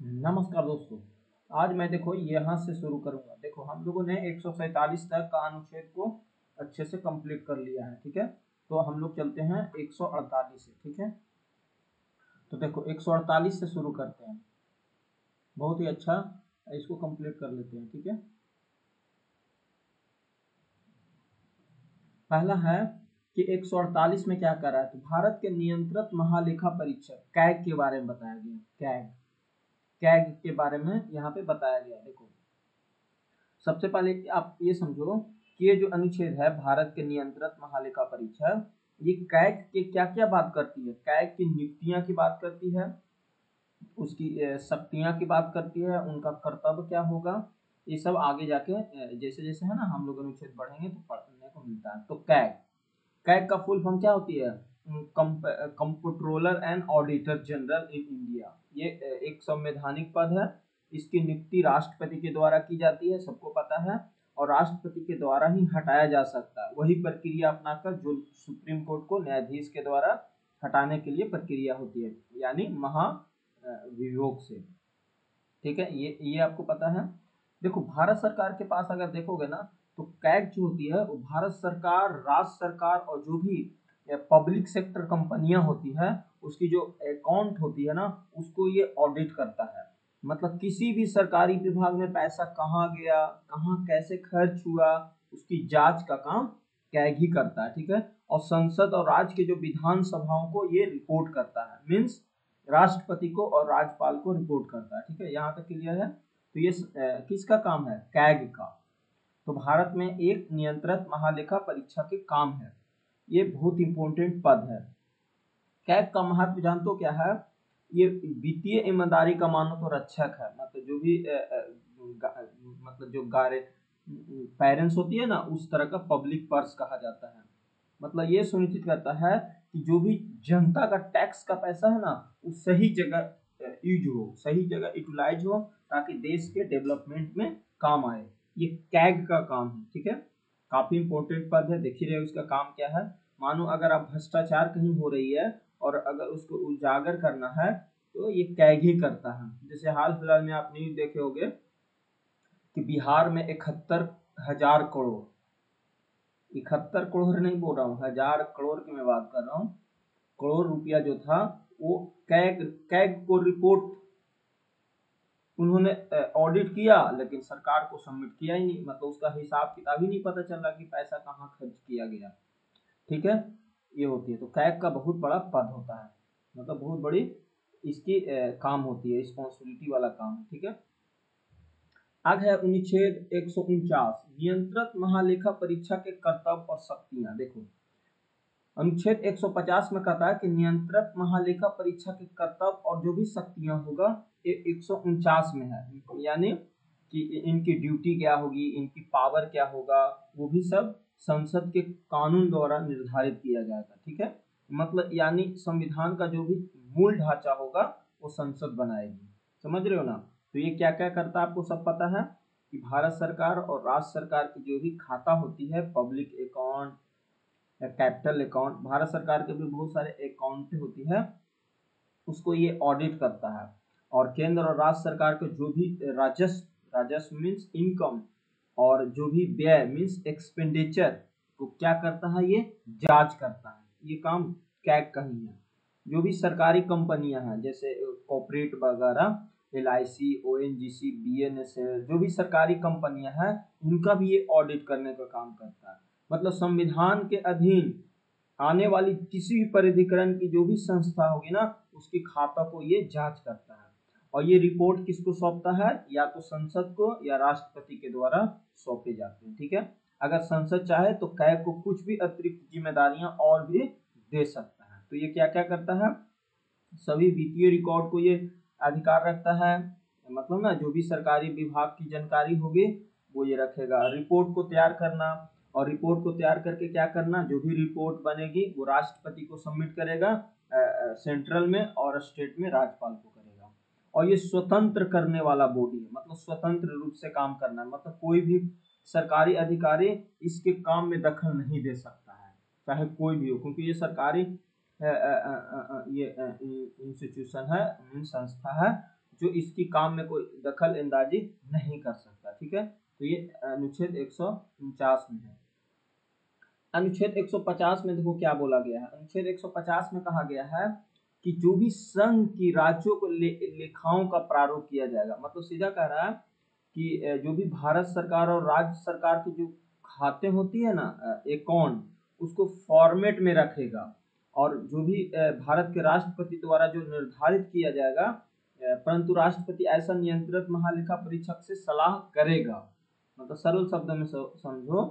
नमस्कार दोस्तों। आज मैं देखो यहाँ से शुरू करूंगा। देखो हम लोगों ने 147 तक का अनुच्छेद को अच्छे से कंप्लीट कर लिया है, ठीक है। तो हम लोग चलते हैं 148 से, ठीक है। तो देखो 148 से शुरू करते हैं। बहुत ही अच्छा, इसको कंप्लीट कर लेते हैं, ठीक है। पहला है कि 148 में क्या कर रहा है, तो भारत के नियंत्रक महालेखा परीक्षक कैग के बारे में बताया गया। कैग कैग के बारे में यहाँ पे बताया गया। देखो सबसे पहले आप ये समझो कि ये जो अनुच्छेद है भारत के नियंत्रक महालेखा परीक्षक, ये कैग के क्या क्या बात करती है। कैग की नियुक्तियां की बात करती है, उसकी शक्तियां की बात करती है, उनका कर्तव्य क्या होगा, ये सब आगे जाके जैसे जैसे है ना हम लोग अनुच्छेद पढ़ेंगे तो पढ़ने को मिलता है। तो कैग कैग का फुल फॉर्म क्या होती है, comptroller and auditor general in India. ये एक संवैधानिक पद है। इसकी नियुक्ति राष्ट्रपति के द्वारा की जाती है, सबको पता है। और राष्ट्रपति के द्वारा ही हटाया जा सकता है। वही प्रक्रिया अपनाकर जो सुप्रीम कोर्ट को न्यायाधीश के द्वारा हटाने के लिए प्रक्रिया होती है, यानी महाभियोग से, ठीक है। ये आपको पता है। देखो भारत सरकार के पास अगर देखोगे ना, तो कैग जो होती है वो भारत सरकार, राज्य सरकार और जो भी पब्लिक सेक्टर कंपनियां होती है, उसकी जो अकाउंट होती है ना, उसको ये ऑडिट करता है। मतलब किसी भी सरकारी विभाग में पैसा कहाँ गया, कहाँ कैसे खर्च हुआ, उसकी जांच का काम कैग ही करता है, ठीक है। और संसद और राज्य के जो विधान सभाओं को ये रिपोर्ट करता है, मीन्स राष्ट्रपति को और राज्यपाल को रिपोर्ट करता है, ठीक है। यहाँ तक क्लियर है। तो ये किसका काम है, कैग का। तो भारत में एक नियंत्रक महालेखा परीक्षा के काम है, ये बहुत इंपॉर्टेंट पद है। कैग का महत्व जानते हो क्या है, ये वित्तीय ईमानदारी का मानो तो रक्षक है। मतलब जो भी मतलब जो गारे पेरेंट्स होती है ना, उस तरह का पब्लिक पर्स कहा जाता है। मतलब ये सुनिश्चित करता है कि जो भी जनता का टैक्स का पैसा है ना, वो सही जगह यूज हो, सही जगह यूटिलाइज हो, ताकि देश के डेवलपमेंट में काम आए। ये कैग का काम है, ठीक है। काफी इंपॉर्टेंट पद है, देख ही रहे हो इसका काम क्या है। मानो अगर आप भ्रष्टाचार कहीं हो रही है और अगर उसको उजागर करना है, तो ये कैग ही करता है। जैसे हाल फिलहाल में आप न्यूज देखे होंगे कि बिहार में 71,000 करोड़, 71 करोड़ नहीं बोल रहा हूँ, 1000 करोड़ की मैं बात कर रहा हूँ, करोड़ रुपया जो था वो कैग कैग को रिपोर्ट उन्होंने ऑडिट किया, लेकिन सरकार को सबमिट किया ही नहीं। मतलब उसका हिसाब किताब ही नहीं पता चल रहा कि पैसा कहाँ खर्च किया गया, ठीक है। ये होती है। तो कैग का बहुत बड़ा पद होता है, मतलब बहुत बड़ी इसकी काम होती है, रिस्पॉन्सिबिलिटी वाला काम है, ठीक है। आगे है अनुच्छेद 149, नियंत्रक महालेखा परीक्षा के कर्तव्य और शक्तियां। देखो अनुच्छेद 150 में कहता है कि नियंत्रक महालेखा परीक्षा के कर्तव्य और जो भी शक्तियां होगा, ये 149 में है। यानी कि इनकी ड्यूटी क्या होगी, इनकी पावर क्या होगा, वो भी सब संसद के कानून द्वारा निर्धारित किया जाएगा, ठीक है। मतलब यानी संविधान का जो भी मूल ढांचा होगा वो संसद बनाएगी, समझ रहे हो ना। तो ये क्या क्या करता है आपको सब पता है कि भारत सरकार और राज्य सरकार की जो भी खाता होती है, public account, capital account, Bharat सरकार के भी बहुत सारे अकाउंट होती है, उसको ये ऑडिट करता है। और केंद्र और राज्य सरकार के जो भी राजस्व, राजस्व मीन्स इनकम, और जो भी व्यय मीन्स एक्सपेंडिचर को क्या करता है, ये जांच करता है। ये काम कैग का ही है। जो भी सरकारी कंपनियां हैं जैसे कॉर्पोरेट वगैरह, LIC, ONGC, BNSL, जो भी सरकारी कंपनियां हैं, उनका भी ये ऑडिट करने का काम करता है। मतलब संविधान के अधीन आने वाली किसी भी प्राधिकरण की जो भी संस्था होगी ना, उसकी खाता को ये जांच करता है। और ये रिपोर्ट किसको सौंपता है, या तो संसद को या राष्ट्रपति के द्वारा सौंपे जाते हैं, ठीक है। अगर संसद चाहे तो कैग को कुछ भी अतिरिक्त जिम्मेदारियां और भी दे सकता है। तो ये क्या क्या करता है, सभी वित्तीय रिकॉर्ड को ये अधिकार रखता है। मतलब ना जो भी सरकारी विभाग की जानकारी होगी वो ये रखेगा। रिपोर्ट को तैयार करना, और रिपोर्ट को तैयार करके क्या करना, जो भी रिपोर्ट बनेगी वो राष्ट्रपति को सबमिट करेगा, सेंट्रल में, और स्टेट में राज्यपाल को करेगा। और ये स्वतंत्र करने वाला बॉडी है, मतलब स्वतंत्र रूप से काम करना है। मतलब कोई भी सरकारी अधिकारी इसके काम में दखल नहीं दे सकता है, चाहे कोई भी हो, क्योंकि ये सरकारी ये इंस्टीट्यूशन है, संस्था है, जो इसकी काम में कोई दखल अंदाजी नहीं कर सकता। ठीक है, तो ये अनुच्छेद 149 में है। अनुच्छेद 150 में देखो क्या बोला गया है। अनुच्छेद 150 में कहा गया है कि जो भी संघ की राज्यों को लेखाओं का प्रारूप किया जाएगा, मतलब सीधा कह रहा है कि जो भी भारत सरकार और राज्य सरकार की जो खाते होती है ना, अकाउंट, उसको फॉर्मेट में रखेगा, और जो भी भारत के राष्ट्रपति द्वारा जो निर्धारित किया जाएगा, परंतु राष्ट्रपति ऐसा नियंत्रित महालेखा परीक्षक से सलाह करेगा। मतलब सरल शब्द में समझो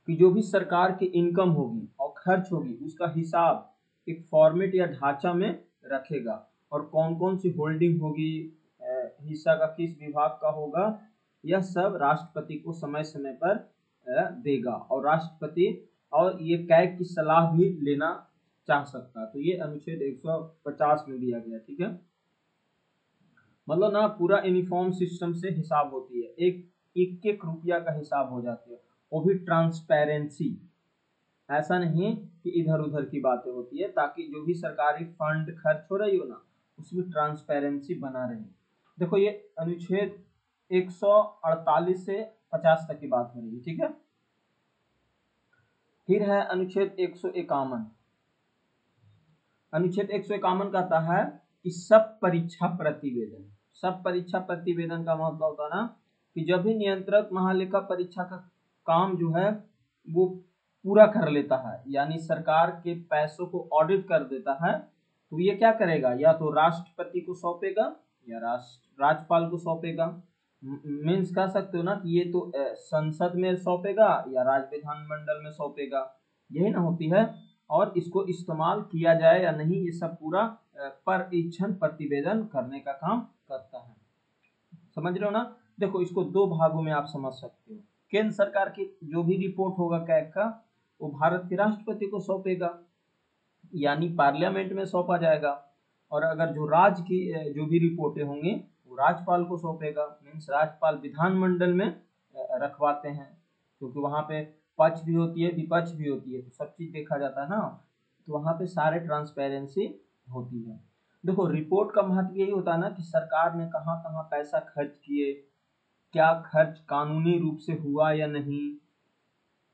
कि जो भी सरकार की इनकम होगी और खर्च होगी उसका हिसाब एक फॉर्मेट या ढांचा में रखेगा, और कौन कौन सी होल्डिंग होगी, हिस्सा का किस विभाग का होगा, यह सब राष्ट्रपति को समय समय पर देगा, और राष्ट्रपति और ये कैग की सलाह भी लेना चाह सकता है। तो ये अनुच्छेद 150 में दिया गया। ठीक है, मतलब ना पूरा यूनिफॉर्म सिस्टम से हिसाब होती है, एक एक रुपया का हिसाब हो जाती है, वो भी ट्रांसपेरेंसी, ऐसा नहीं कि इधर उधर की बातें होती है, ताकि जो भी सरकारी फंड खर्च हो रही हो ना उसमें ट्रांसपेरेंसी बना रहे। देखो ये अनुच्छेद 148 से 50 तक की बात हो रही है। ठीक है, फिर है अनुच्छेद 151। अनुच्छेद 151 कहता है कि सब परीक्षा प्रतिवेदन, सब परीक्षा प्रतिवेदन का मतलब होता है ना कि जब भी नियंत्रक महालेखा परीक्षा का काम जो है वो पूरा कर लेता है, यानी सरकार के पैसों को ऑडिट कर देता है, तो ये क्या करेगा, या तो राष्ट्रपति को सौंपेगा या राज्यपाल को सौंपेगा। मीन्स कह सकते हो ना कि ये तो संसद में सौंपेगा या राज्य विधानमंडल में सौंपेगा, यही ना होती है। और इसको इस्तेमाल किया जाए या नहीं, ये सब पूरा परीक्षण प्रतिवेदन करने का काम करता है। समझ रहे हो ना। देखो इसको दो भागों में आप समझ सकते हो। केंद्र सरकार की जो भी रिपोर्ट होगा कैग का, वो भारत के राष्ट्रपति को सौंपेगा, यानी पार्लियामेंट में सौंपा जाएगा, और अगर जो राज्य की जो भी रिपोर्टें होंगी वो राज्यपाल को सौंपेगा। मीन्स राज्यपाल विधानमंडल में रखवाते हैं, क्योंकि वहां पे पक्ष भी होती है विपक्ष भी होती है, तो सब चीज देखा जाता है ना, तो वहां पे सारे ट्रांसपेरेंसी होती है। देखो रिपोर्ट का महत्व यही होता है ना कि सरकार ने कहाँ कहाँ पैसा खर्च किए, क्या खर्च कानूनी रूप से हुआ या नहीं,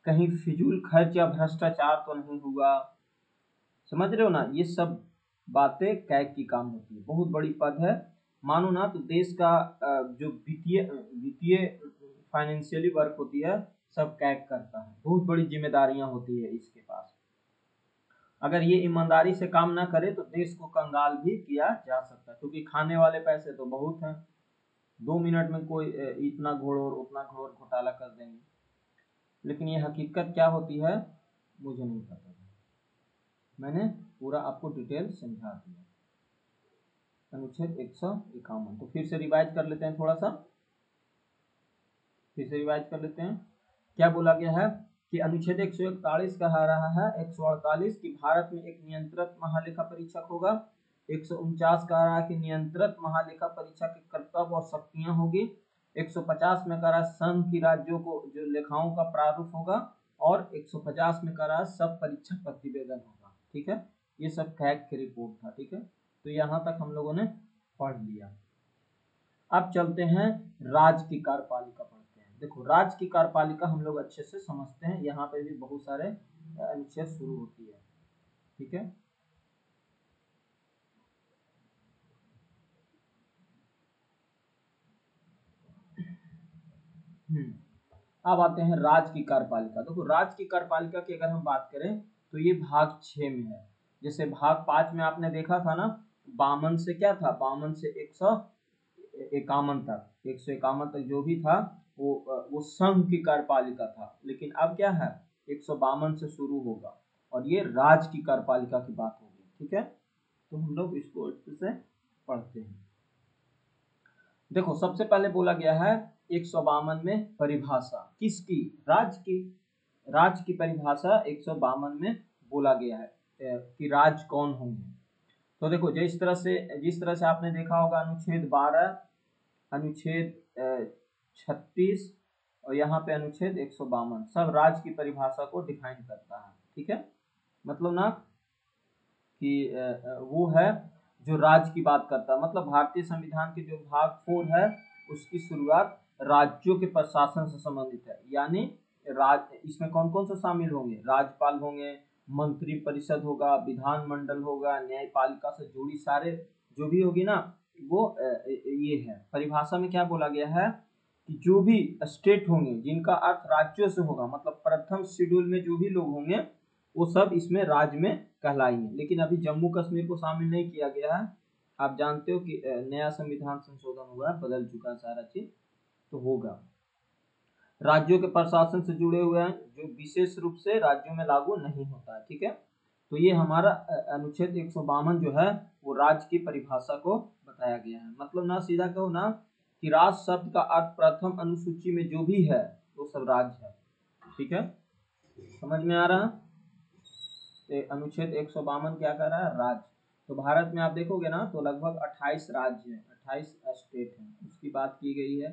कहीं फिजूल खर्च या भ्रष्टाचार तो नहीं हुआ। समझ रहे हो ना, ये सब बातें कैग की काम होती है। बहुत बड़ी पद है, मानो ना तो देश का जो वित्तीय वित्तीय फाइनेंशियली वर्क होती है सब कैग करता है। बहुत बड़ी जिम्मेदारियां होती है इसके पास। अगर ये ईमानदारी से काम ना करे तो देश को कंगाल भी किया जा सकता है, क्योंकि खाने वाले पैसे तो बहुत हैं, 2 मिनट में कोई इतना घोड़ उतना घोड़ घोटाला कर देंगे। लेकिन ये हकीकत क्या होती है मुझे नहीं पता, मैंने पूरा आपको डिटेल समझा दिया। अनुच्छेद 151, तो फिर से रिवाइज कर लेते हैं, थोड़ा सा फिर से रिवाइज कर लेते हैं। क्या बोला गया है कि अनुच्छेद 141 कहा रहा है 148 कि भारत में एक नियंत्रक महालेखा परीक्षक होगा। 149 कह रहा है कि नियंत्रक महालेखा परीक्षक के कर्तव्य और शक्तियां होगी। 150 में कह रहा है संघ की राज्यों को जो लेखाओं का प्रारूप होगा, और 150 में कह रहा है सब परीक्षा प्रतिवेदन होगा। ठीक है, ये सब कैग की रिपोर्ट था। ठीक है, तो यहाँ तक हम लोगों ने पढ़ लिया। अब चलते हैं राज्य की कार्यपालिका पढ़ते हैं। देखो राज्य की कार्यपालिका हम लोग अच्छे से समझते हैं, यहाँ पे भी बहुत सारे अनुच्छेद शुरू होती है। ठीक है, अब आते हैं राज्य की कार्यपालिका। देखो राज्य की कार्यपालिका की अगर हम बात करें तो ये भाग 6 में है। जैसे भाग 5 में आपने देखा था ना, 52 से क्या था, 52 से 151 तक, 151 तक जो भी था वो संघ की कार्यपालिका था। लेकिन अब क्या है, 152 से शुरू होगा और ये राज्य की कार्यपालिका की बात होगी। ठीक है, तो हम लोग इसको अच्छे से पढ़ते हैं। देखो सबसे पहले बोला गया है 152 में परिभाषा किसकी, राज्य की। राज्य की परिभाषा 152 में बोला गया है कि राज्य कौन होंगे। तो देखो जिस तरह से आपने देखा होगा अनुच्छेद 12, अनुच्छेद 36 और यहाँ पे अनुच्छेद 152 सब राज्य की परिभाषा को डिफाइन करता है। ठीक है, मतलब ना कि वो है जो राज्य की बात करता है, मतलब भारतीय संविधान के जो भाग 4 है उसकी शुरुआत राज्यों के प्रशासन से संबंधित है। यानी इसमें कौन कौन से शामिल होंगे, राज्यपाल होंगे, मंत्री परिषद होगा, विधानमंडल होगा, न्यायपालिका से जुड़ी सारे जो भी होगी ना वो ये है। परिभाषा में क्या बोला गया है कि जो भी स्टेट होंगे जिनका अर्थ राज्यों से होगा, मतलब प्रथम शेड्यूल में जो भी लोग होंगे वो सब इसमें राज्य में कहलाएंगे। लेकिन अभी जम्मू कश्मीर को शामिल नहीं किया गया है। आप जानते हो कि नया संविधान संशोधन हुआ है, बदल चुका है सारा चीज, तो होगा। राज्यों के प्रशासन से जुड़े हुए हैं जो विशेष रूप से राज्यों में लागू नहीं होता है, ठीक है। तो ये हमारा अनुच्छेद 152 जो है वो राज्य की परिभाषा को बताया गया है। मतलब ना सीधा कहो ना कि राज्य शब्द का अर्थ प्रथम अनुसूची में जो भी है वो सब राज्य है, ठीक है। समझ में आ रहा है? अनुच्छेद 152 क्या कर रहा है, राज्य। तो भारत में आप देखोगे ना तो लगभग 28 राज्य है, 28 स्टेट है, उसकी बात की गई है।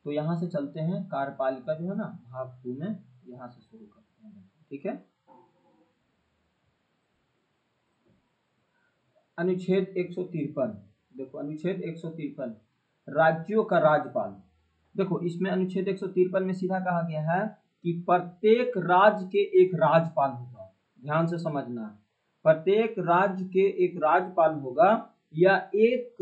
तो यहाँ से चलते हैं कार्यपालिका जो है ना भाग 2 में, यहाँ से शुरू करते हैं, ठीक है। अनुच्छेद 153, देखो अनुच्छेद 153 राज्यों का राज्यपाल। देखो इसमें अनुच्छेद 153 में सीधा कहा गया है कि प्रत्येक राज्य के एक राज्यपाल होगा। ध्यान से समझना, प्रत्येक राज्य के एक राज्यपाल होगा या एक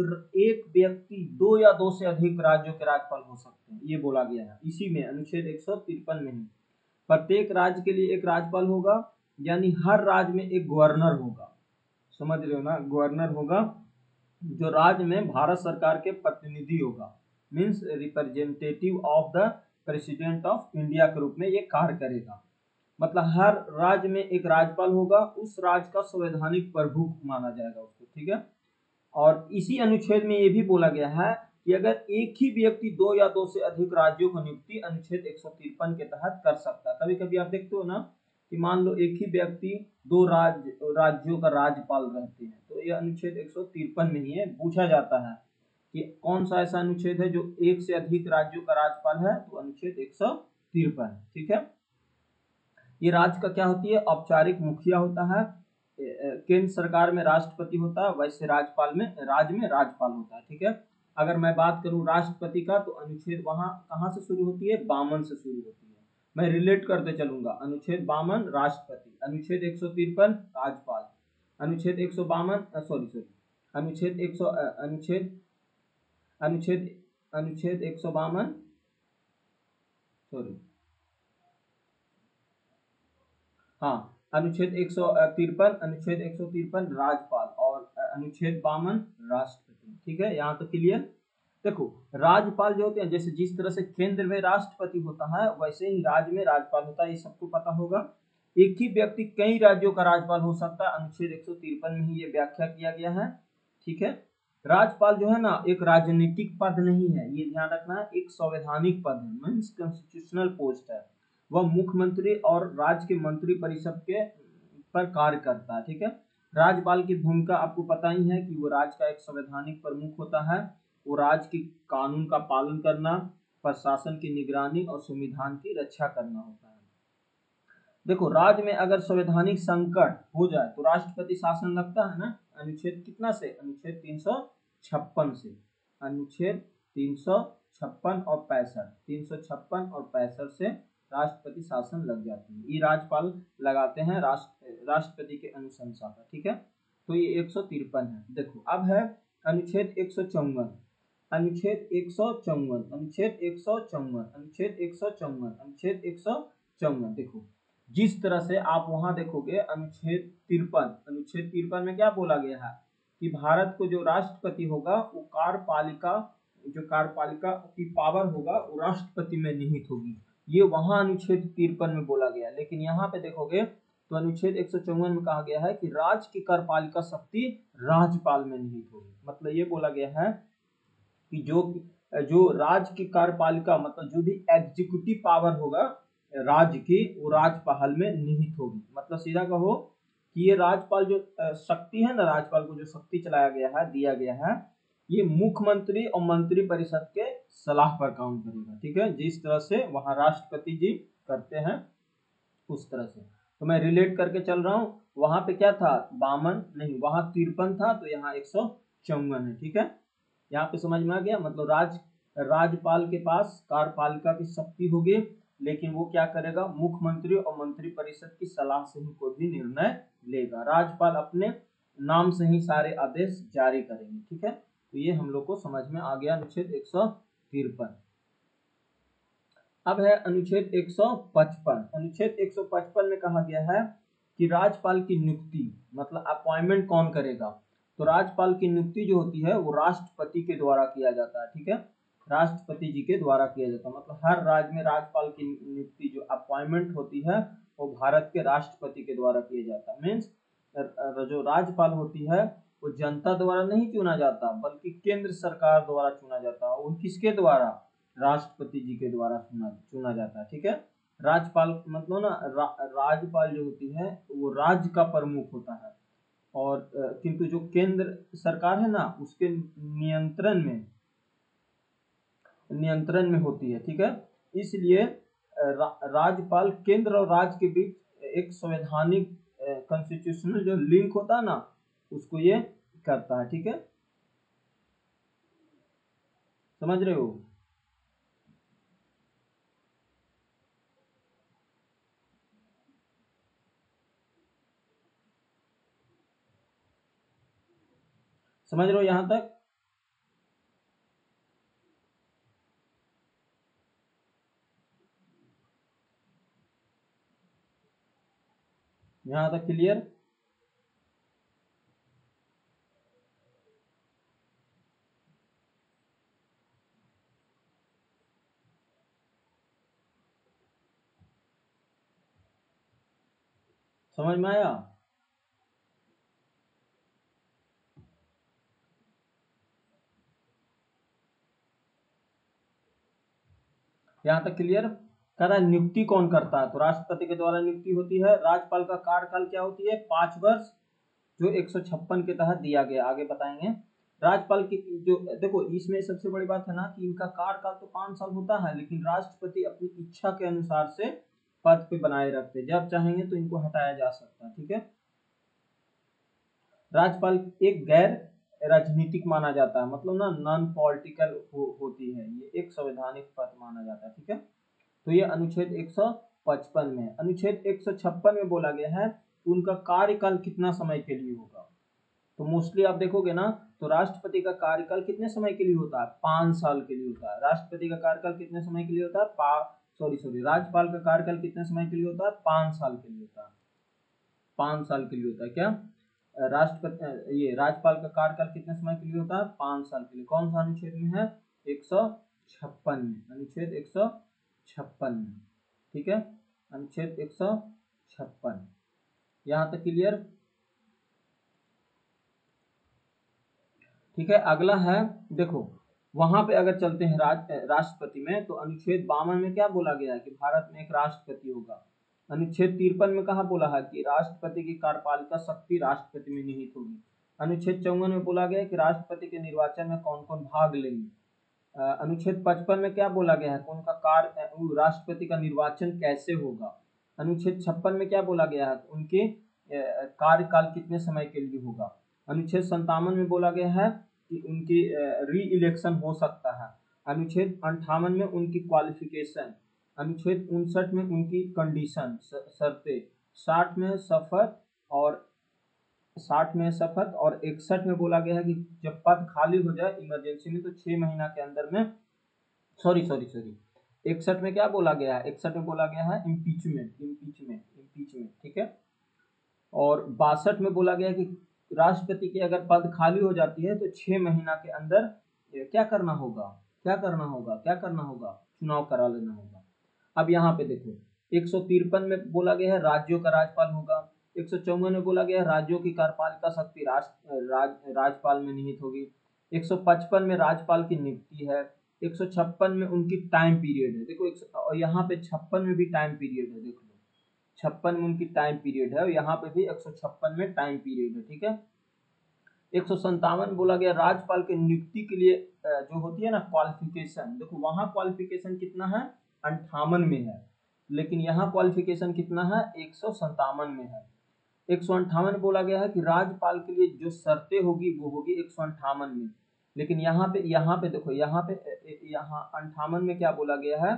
व्यक्ति 2 या 2 से अधिक राज्यों के राज्यपाल हो सकते हैं, ये बोला गया है इसी में अनुच्छेद 153 में ही। प्रत्येक राज्य के लिए एक राज्यपाल होगा, यानी हर राज्य में एक गवर्नर होगा। समझ रहे हो ना, गवर्नर होगा जो राज्य में भारत सरकार के प्रतिनिधि होगा, means representative of the president of India के रूप में ये कार्य करेगा। मतलब हर राज्य में एक राज्यपाल होगा, उस राज्य का संवैधानिक प्रमुख माना जाएगा उसको, ठीक है। और इसी अनुच्छेद में ये भी बोला गया है कि अगर एक ही व्यक्ति 2 या 2 से अधिक राज्यों को नियुक्ति अनुच्छेद 153 के तहत कर सकता है। कभी कभी आप देखते हो ना कि मान लो एक ही व्यक्ति 2 राज्यों का राज्यपाल रहते हैं, तो ये अनुच्छेद 153 में ही है। पूछा जाता है कि कौन सा ऐसा अनुच्छेद है जो 1 से अधिक राज्यों का राज्यपाल है, तो अनुच्छेद 153, ठीक है। ये राज्य का क्या होती है, औपचारिक मुखिया होता है। केंद्र सरकार में राष्ट्रपति होता है, वैसे राज्यपाल में राज्य में राज्यपाल होता है, ठीक है। अगर मैं बात करूं राष्ट्रपति का तो अनुच्छेद वहां कहां से शुरू होती है, 52 से शुरू होती है। मैं रिलेट करते चलूंगा, अनुच्छेद 52 राष्ट्रपति, अनुच्छेद 153 राज्यपाल, अनुच्छेद 152 सॉरी अनुच्छेद 100 अनुच्छेद अनुच्छेद अनुच्छेद 152 सॉरी हाँ, अनुच्छेद 153 अनुच्छेद 153 राज्यपाल और अनुच्छेद 52 राष्ट्रपति, ठीक है। यहाँ तो क्लियर। देखो राज्यपाल जो होते हैं, जैसे जिस तरह से केंद्र में राष्ट्रपति होता है वैसे ही राज्य में राज्यपाल होता है, ये सबको पता होगा। एक ही व्यक्ति कई राज्यों का राज्यपाल हो सकता है, अनुच्छेद 153 में ही ये व्याख्या किया गया है, ठीक है। राज्यपाल जो है ना एक राजनीतिक पद नहीं है, ये ध्यान रखना है, एक संवैधानिक पद है, मीन्स कॉन्स्टिट्यूशनल पोस्ट है। वह मुख्यमंत्री और राज्य के मंत्री परिषद के पर कार्य करता है, ठीक है। राज्यपाल की भूमिका आपको पता ही है कि वो राज्य का एक संवैधानिक प्रमुख होता है। वो राज्य की कानून का पालन करना, प्रशासन की निगरानी और संविधान की रक्षा करना होता है। देखो राज्य में अगर संवैधानिक संकट हो जाए तो राष्ट्रपति शासन लगता है ना, अनुच्छेद कितना से, अनुच्छेद 356 से, अनुच्छेद 356 और 65, 356 और 65 से राष्ट्रपति शासन लग जाती है। ये राज्यपाल लगाते हैं राष्ट्रपति के अनुशंसा पर, ठीक है। तो ये 153 है। देखो अब है अनुच्छेद 154, अनुच्छेद 154, अनुच्छेद 154, अनुच्छेद 154, अनुच्छेद 154। देखो जिस तरह से आप वहां देखोगे अनुच्छेद 53, अनुच्छेद 53 में क्या बोला गया है कि भारत को जो राष्ट्रपति होगा वो कार्यपालिका की पावर होगा वो राष्ट्रपति में निहित होगी। ये वहां अनुच्छेद 53 में बोला गया, लेकिन यहाँ पे देखोगे तो अनुच्छेद 154 में कहा गया है कि राज्य की कार्यपालिका शक्ति राज्यपाल में निहित होगी। मतलब ये बोला गया है कि जो राज्य की कार्यपालिका मतलब जो भी एग्जीक्यूटिव पावर होगा राज्य की वो राज्यपाल में निहित होगी। मतलब सीधा कहो कि ये राज्यपाल जो शक्ति है ना, राज्यपाल को जो शक्ति चलाया गया है, दिया गया है, ये मुख्यमंत्री और मंत्री परिषद के सलाह पर काम करेगा, ठीक है। जिस तरह से वहां राष्ट्रपति जी करते हैं उस तरह से। तो मैं रिलेट करके चल रहा हूँ। वहां पे क्या था, 52 नहीं, वहां 53 था, तो यहाँ 154 है। ठीक है, यहाँ पे समझ में आ गया। मतलब राज्यपाल के पास कार्यपालिका की शक्ति होगी, लेकिन वो क्या करेगा, मुख्यमंत्री और मंत्रिपरिषद की सलाह से ही कोई भी निर्णय लेगा। राज्यपाल अपने नाम से ही सारे आदेश जारी करेंगे। ठीक है, तो ये हम लोग को समझ में आ गया अनुच्छेद 153। अब है अनुच्छेद 155। अनुच्छेद 155 में कहा गया है कि राज्यपाल की नियुक्ति, मतलब अपॉइंटमेंट कौन करेगा, तो राज्यपाल की नियुक्ति जो होती है वो राष्ट्रपति के द्वारा किया जाता है। ठीक है, राष्ट्रपति जी के द्वारा किया जाता है। मतलब हर राज्य में राज्यपाल की नियुक्ति जो अपॉइंटमेंट होती है वो भारत के राष्ट्रपति के द्वारा किया जाता है। मीन्स जो राज्यपाल होती है वो जनता द्वारा नहीं चुना जाता, बल्कि केंद्र सरकार द्वारा चुना जाता है। वो किसके द्वारा, राष्ट्रपति जी के द्वारा चुना जाता है। ठीक है, राज्यपाल मतलब ना राज्यपाल जो होती है वो राज्य का प्रमुख होता है, और किंतु जो केंद्र सरकार है ना उसके नियंत्रण में होती है। ठीक है, इसलिए राज्यपाल केंद्र और राज्य के बीच एक संवैधानिक कॉन्स्टिट्यूशनल जो लिंक होता है ना उसको ये करता है। ठीक है, समझ रहे हो। समझ रहे हो यहां तक। यहां तक क्लियर। समझ में आया। यहाँ तक क्लियर। कह रहा है नियुक्ति कौन करता है, तो राष्ट्रपति के द्वारा नियुक्ति होती है। राज्यपाल का कार्यकाल क्या होती है, 5 वर्ष, जो 156 के तहत दिया गया, आगे बताएंगे। राज्यपाल की जो देखो इसमें सबसे बड़ी बात है ना कि इनका कार्यकाल तो 5 साल होता है, लेकिन राष्ट्रपति अपनी इच्छा के अनुसार से पद पे बनाए रखते, जब चाहेंगे तो इनको हटाया जा सकता है। ठीक है, राज्यपाल एक गैर राजनीतिक माना जाता है, मतलब ना नॉन पॉलिटिकल होती है, ये एक संवैधानिक पद माना जाता है। ठीक है, तो ये अनुच्छेद 155 में। अनुच्छेद 156 में बोला गया है कि उनका कार्यकाल कितना समय के लिए होगा। तो मोस्टली आप देखोगे ना तो राष्ट्रपति का कार्यकाल कितने समय के लिए होता है, 5 साल के लिए होता है। राष्ट्रपति का कार्यकाल कितने समय के लिए होता है, सॉरी राज्यपाल का कार्यकाल कितने समय के लिए होता है, 5 साल के लिए होता है। 5 साल के लिए होता है क्या, राष्ट्रपति ये राज्यपाल का कार्यकाल कितने समय के लिए होता है, 5 साल के लिए। कौन सा अनुच्छेद में है, 156 में, अनुच्छेद 156 में। ठीक है, अनुच्छेद 156। यहाँ तक क्लियर। ठीक है, अगला है, देखो वहां पे अगर चलते हैं राष्ट्रपति में, तो अनुच्छेद 52 में क्या बोला गया है कि भारत में एक राष्ट्रपति होगा। अनुच्छेद 53 में कहा बोला है कि राष्ट्रपति की कार्यपालिका शक्ति राष्ट्रपति में निहित होगी। अनुच्छेद 54 में बोला गया है कि राष्ट्रपति के निर्वाचन में कौन कौन भाग लेंगे। अनुच्छेद 55 में क्या बोला गया है कि उनका राष्ट्रपति का निर्वाचन कैसे होगा। अनुच्छेद 56 में क्या बोला गया है, उनके कार्यकाल कितने समय के लिए होगा। अनुच्छेद 57 में बोला गया है कि उनकी री इलेक्शन हो सकता है। अनुच्छेद 58 में उनकी क्वालिफिकेशन। अनुच्छेद 59 में उनकी कंडीशन शर्तें। 60 में शपथ और 61 में बोला गया है कि जब पद खाली हो जाए इमरजेंसी में तो 6 महीना के अंदर में, सॉरी 61 में क्या बोला गया है, 61 में बोला गया है इम्पीचमेंट। ठीक है, और 62 में बोला गया कि राष्ट्रपति की अगर पद खाली हो जाती है तो 6 महीना के अंदर क्या करना होगा, चुनाव करा लेना होगा। अब यहाँ पे देखो 153 में बोला गया है राज्यों का राज्यपाल होगा। 154 में बोला गया है राज्यों की कार्यपालिका शक्ति राज्यपाल में निहित होगी। 155 में राज्यपाल की नियुक्ति है। 156 में उनकी टाइम पीरियड है। देखो और यहाँ पे 56 में भी टाइम पीरियड है, देख लो 56 में उनकी टाइम पीरियड है, और यहाँ पे भी 156 में टाइम पीरियड है। ठीक है, 157 बोला गया राज्यपाल के नियुक्ति के लिए जो होती है ना क्वालिफिकेशन, देखो वहां क्वालिफिकेशन कितना है, 58 में है। लेकिन यहाँ क्वालिफिकेशन कितना है, 157 में है। 158 बोला गया है कि राज्यपाल के लिए जो शर्तें होगी वो होगी 158 में। लेकिन यहाँ पे देखो, यहाँ 58 में क्या बोला गया है,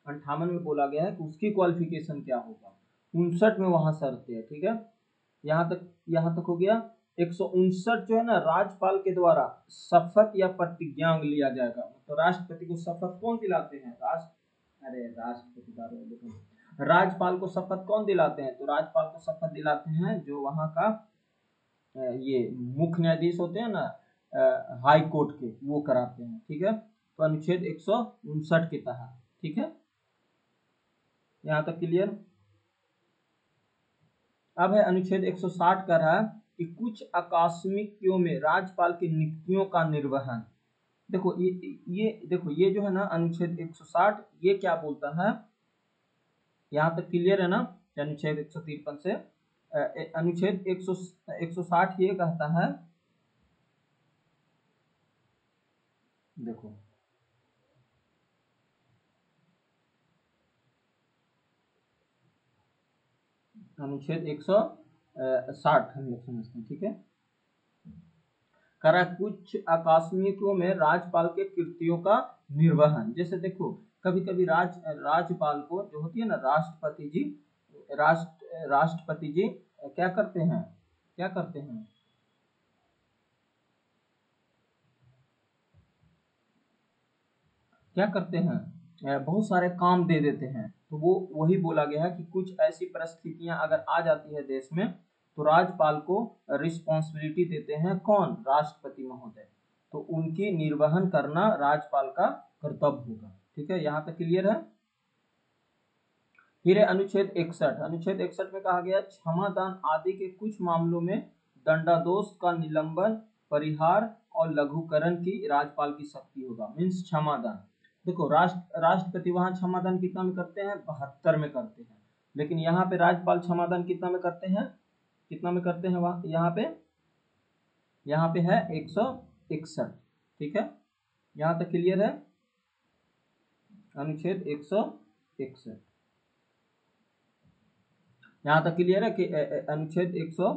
58 में बोला गया है कि उसकी क्वालिफिकेशन क्या होगा। 59 में वहां शर्तें है, ठीक है। यहाँ तक हो गया। 159 जो है ना, राज्यपाल के द्वारा शपथ या प्रतिज्ञा लिया जाएगा। तो राष्ट्रपति को शपथ कौन दिलाते हैं, राज्यपाल को शपथ कौन दिलाते हैं, तो राज्यपाल को शपथ दिलाते हैं जो वहां का ये मुख्य न्यायाधीश होते हैं ना, हाई कोर्ट के, वो कराते हैं, ठीक है। तो अनुच्छेद 159 के तहत, ठीक है, यहाँ तक क्लियर। अब है अनुच्छेद 160 कर रहा है कि कुछ आकस्मिकियों में राज्यपाल की नियुक्तियों का निर्वहन। देखो ये जो है ना अनुच्छेद 160, ये क्या बोलता है, यहाँ तक क्लियर है ना। अनुच्छेद 153 से अनुच्छेद 160 ये कहता है, देखो अनुच्छेद 160 हम लोग समझते हैं, ठीक है। करा कुछ आकस्मिकों में राज्यपाल के कृत्यों का निर्वहन। जैसे देखो कभी कभी राज्यपाल को जो होती है ना राष्ट्रपति जी क्या करते हैं, बहुत सारे काम दे देते हैं। तो वो वही बोला गया है कि कुछ ऐसी परिस्थितियां अगर आ जाती है देश में, तो राज्यपाल को रिस्पॉन्सिबिलिटी देते हैं कौन, राष्ट्रपति महोदय। तो उनकी निर्वहन करना राज्यपाल का कर्तव्य होगा, ठीक है। यहाँ तक क्लियर है। फिर अनुच्छेद 61। अनुच्छेद 61 में कहा गया क्षमादान आदि के कुछ मामलों में दंडादेश का निलंबन, परिहार और लघुकरण की राज्यपाल की शक्ति होगा। मीन्स क्षमादान, देखो राष्ट्रपति वहां क्षमादान कितना में करते हैं, 72 में करते हैं। लेकिन यहाँ पे राज्यपाल क्षमादान कितना में करते हैं, वहाँ यहाँ पे है 161, ठीक है। यहाँ तक क्लियर है। अनुच्छेद 161 यहाँ तक क्लियर है कि अनुच्छेद 100,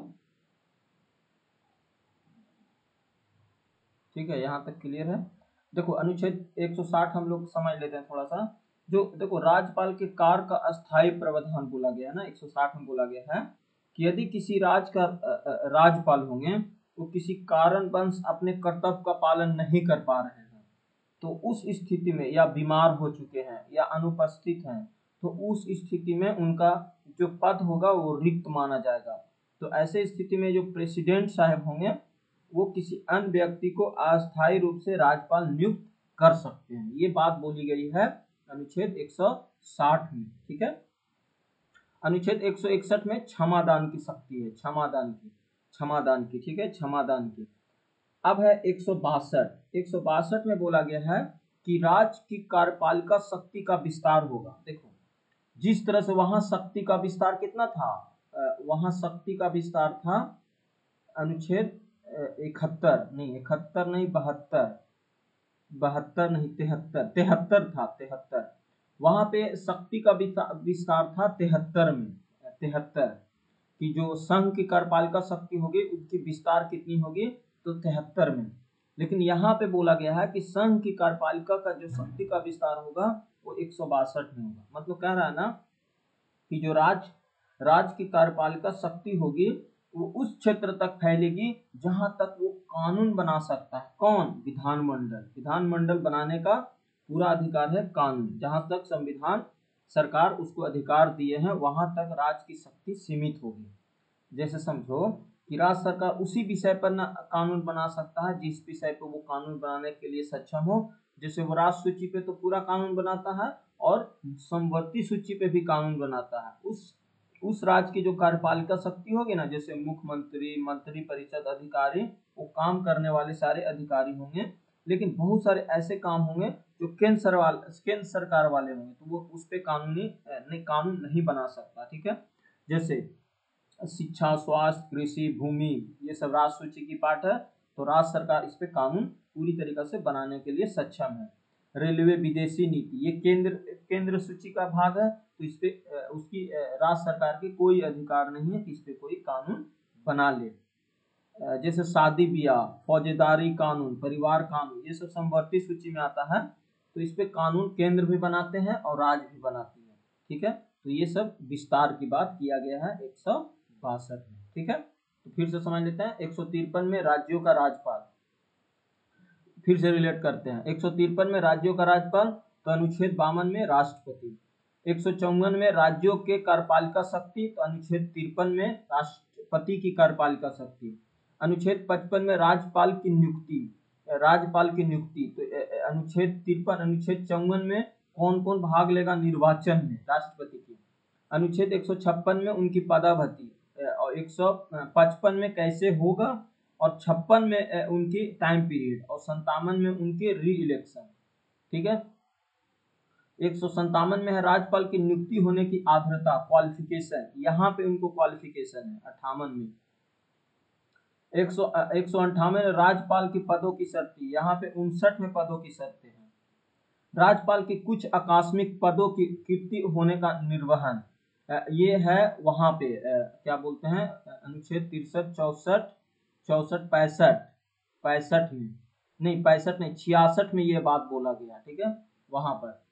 ठीक है, यहाँ तक क्लियर है। देखो अनुच्छेद 160 हम लोग समझ लेते हैं थोड़ा सा। जो देखो राज्यपाल के कार्य का अस्थायी प्रावधान बोला गया है ना, 160 में बोला गया है कि यदि किसी राज्य का राज्यपाल होंगे वो किसी कारणवश अपने कर्तव्य का पालन नहीं कर पा रहे हैं, तो उस स्थिति में, या बीमार हो चुके हैं या अनुपस्थित हैं, तो उस स्थिति में उनका जो पद होगा वो रिक्त माना जाएगा। तो ऐसे स्थिति में जो प्रेसिडेंट साहब होंगे वो किसी अन्य व्यक्ति को अस्थायी रूप से राज्यपाल नियुक्त कर सकते हैं। ये बात बोली गई है अनुच्छेद 160 में, ठीक है। अनुच्छेद 161 में क्षमादान की शक्ति है, क्षमादान की, ठीक है, क्षमादान की। अब है 162 में बोला गया है कि राज्य की कार्यपालिका शक्ति का विस्तार होगा। देखो जिस तरह से वहां शक्ति का विस्तार कितना था, वहां शक्ति का विस्तार था अनुच्छेद 71 नहीं, 73 था, 73। वहां पे शक्ति का विस्तार था 73 में, 73 की जो संघ की कार्यपालिका शक्ति होगी उसकी विस्तार कितनी होगी, तो 73 में। लेकिन यहाँ पे बोला गया है कि संघ की कार्यपालिका का जो शक्ति का विस्तार होगा वो 162 में होगा। मतलब कह रहा है ना कि जो राज्य की कार्यपालिका शक्ति होगी वो उस क्षेत्र तक फैलेगी जहां तक वो कानून बना सकता है। कौन, विधानमंडल बनाने का पूरा अधिकार है कानून। जहां तक संविधान सरकार उसको अधिकार दिए हैं वहां तक राज्य की शक्ति सीमित होगी। जैसे समझो कि राज्य सरकार उसी विषय पर कानून बना सकता है जिस विषय पर वो कानून बनाने के लिए सक्षम हो। जैसे वो राष्ट्र सूची पे तो पूरा कानून बनाता है और समवर्ती सूची पे भी कानून बनाता है। उस राज्य की जो कार्यपालिका शक्ति होगी ना, जैसे मुख्यमंत्री, मंत्री परिषद अधिकारी, वो काम करने वाले सारे अधिकारी होंगे। लेकिन बहुत सारे ऐसे काम होंगे जो केंद्र सरकार वाले होंगे, तो वो उस पर कानून नहीं बना सकता, ठीक है। जैसे शिक्षा, स्वास्थ्य, कृषि, भूमि, ये सब राष्ट्र सूची की पार्ट है, तो राज्य सरकार इस पे कानून पूरी तरीके से बनाने के लिए सक्षम है। रेलवे विदेशी नीति, ये केंद्र सूची का भाग है, तो इस पे उसकी राज्य सरकार की कोई अधिकार नहीं है कि इस पे कोई कानून बना ले। जैसे शादी ब्याह, फौजेदारी कानून, परिवार कानून, ये सब समवर्ती सूची में आता है, तो इस पे कानून केंद्र भी बनाते हैं और राज्य भी बनाती है। ठीक है, तो ये सब विस्तार की बात किया गया है 162 में। ठीक है, तो फिर से समझ लेते हैं। 153 में राज्यों का राज्यपाल, फिर से रिलेट करते हैं। 153 में राज्यों का राज्यपाल, तो अनुच्छेद 52 में राष्ट्रपति। 154 में राज्यों के कार्यपालिका शक्ति, तो अनुच्छेद 53 में राष्ट्रपति की कार्यपालिका शक्ति। अनुच्छेद 55 में राज्यपाल की नियुक्ति, तो अनुच्छेद 53, अनुच्छेद 54 में कौन कौन भाग लेगा निर्वाचन में राष्ट्रपति की। अनुच्छेद 156 में उनकी पदावधि, और 155 में कैसे होगा, और 56 में उनकी टाइम पीरियड, और 57 में उनके री इलेक्शन। ठीक है, 157 में है राज्यपाल की नियुक्ति होने की आर्द्रता, क्वालिफिकेशन, यहाँ पे उनको क्वालिफिकेशन है। 58 में 158 में राज्यपाल की पदों की शर्तें, यहाँ पे 59 में पदों की शर्तें हैं। राज्यपाल की कुछ आकस्मिक पदों की कीर्ति होने का निर्वहन, ये है वहां पे क्या बोलते हैं, अनुच्छेद 63, 64, 64, 65 में नहीं, 65 नहीं, 66 में ये बात बोला गया। ठीक है, वहां पर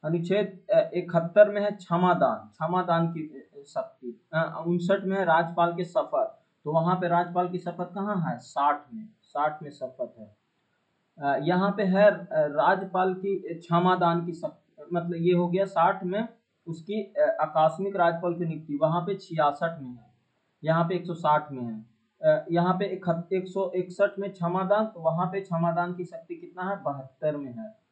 अनुच्छेद 71 में है क्षमादान की शक्ति। 59 में है राज्यपाल के शपथ, तो वहां पे राज्यपाल की शपथ कहाँ है, 60 में शपथ है। यहाँ पे है राज्यपाल की क्षमादान की शक्ति, मतलब ये हो गया 60 में उसकी आकस्मिक राज्यपाल की नियुक्ति, वहां पे 66 में है, यहाँ पे 160 में है। यहाँ पे 161 में क्षमादान, तो वहां पे क्षमादान की शक्ति कितना है, 72 में है।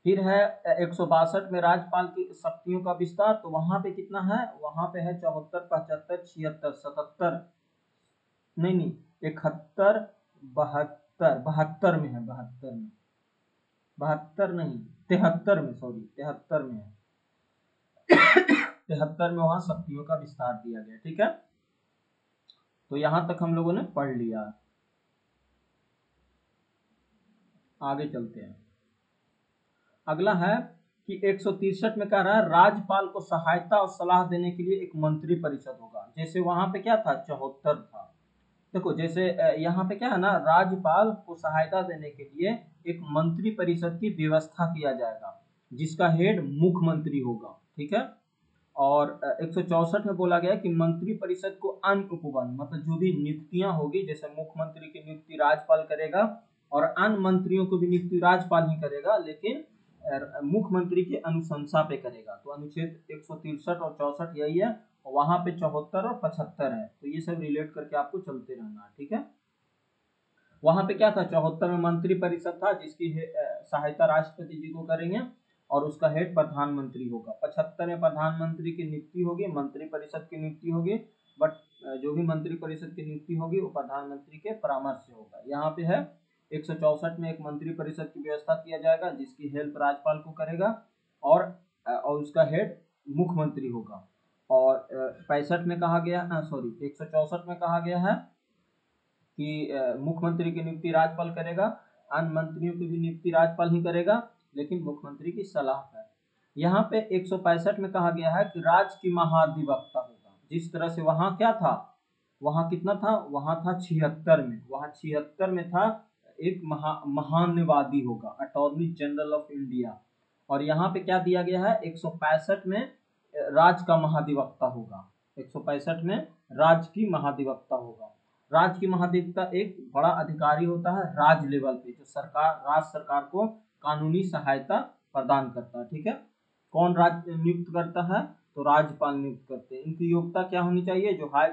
फिर है 162 में राज्यपाल की शक्तियों का विस्तार, तो वहां पे कितना है, वहां पे है 74, 75, 76, 77, नहीं 71, 72 में है, 72 नहीं 73 में, सॉरी 73 में है। 73 में वहां शक्तियों का विस्तार दिया गया। ठीक है, तो यहां तक हम लोगों ने पढ़ लिया, आगे चलते हैं। अगला है कि 163 में कह रहा है राज्यपाल को सहायता और सलाह देने के लिए एक मंत्री परिषद होगा। जैसे वहां पे क्या था, 74 था। देखो जैसे यहाँ पे क्या है ना, राज्यपाल को सहायता देने के लिए एक मंत्री परिषद की व्यवस्था किया जाएगा, जिसका हेड मुख्यमंत्री होगा। ठीक है, और 164 में बोला गया कि मंत्री परिषद को अन्य उपबंध, मतलब जो भी नियुक्तियां होगी, जैसे मुख्यमंत्री की नियुक्ति राज्यपाल करेगा और अन्य मंत्रियों को भी नियुक्ति राज्यपाल ही करेगा, लेकिन मुख्यमंत्री की अनुशंसा पे करेगा। तो अनुच्छेद 163 और 64 यही है, और वहां पे 74 और 75 है, तो ये सब रिलेट करके आपको चलते रहना है। ठीक है, वहां पे क्या था, 74 में मंत्री परिषद था जिसकी सहायता राष्ट्रपति जी को करेंगे और उसका हेड प्रधानमंत्री होगा। 75 में प्रधानमंत्री की नियुक्ति होगी, मंत्री परिषद की नियुक्ति होगी, बट जो भी मंत्री परिषद की नियुक्ति होगी वो प्रधानमंत्री के परामर्श से होगा। यहाँ पे है 164 में एक मंत्री परिषद की व्यवस्था किया जाएगा जिसकी हेल्प राज्यपाल को करेगा, और उसका हेड मुख्यमंत्री होगा। और 65 में कहा गया, सॉरी 164 में कहा गया है कि मुख्यमंत्री की नियुक्ति राज्यपाल करेगा, अन्य मंत्रियों की भी नियुक्ति राज्यपाल ही करेगा, लेकिन मुख्यमंत्री की सलाह है। यहाँ पे 165 में कहा गया है कि राज्य की महाधिवक्ता होगा। जिस तरह से वहां क्या था, वहां कितना था, वहां था 76 में, वहां 76 में था एक महान्यवादी होगा, अटॉर्नी जनरल ऑफ इंडिया। और यहाँ पे क्या दिया गया है, 165 में राज्य का महाधिवक्ता होगा। 165 में राज्य की महाधिवक्ता होगा। राज्य की महाधिवक्ता एक बड़ा अधिकारी होता है राज्य लेवल पे, जो राज्य सरकार को कानूनी सहायता प्रदान करता है। ठीक है, कौन राज्य नियुक्त करता है, तो राज्यपाल नियुक्त करते हैं। इनकी योग्यता क्या होनी चाहिए, जो हाई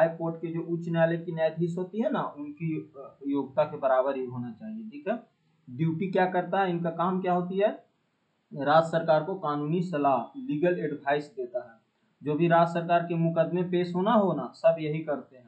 कोर्ट की जो उच्च न्यायालय की न्यायाधीश होती है ना, उनकी योग्यता के बराबर ही होना चाहिए। ठीक है, ड्यूटी क्या करता है, इनका काम क्या होती है, राज्य सरकार को कानूनी सलाह, लीगल एडवाइस देता है। जो भी राज्य सरकार के मुकदमे पेश होना हो ना, सब यही करते हैं।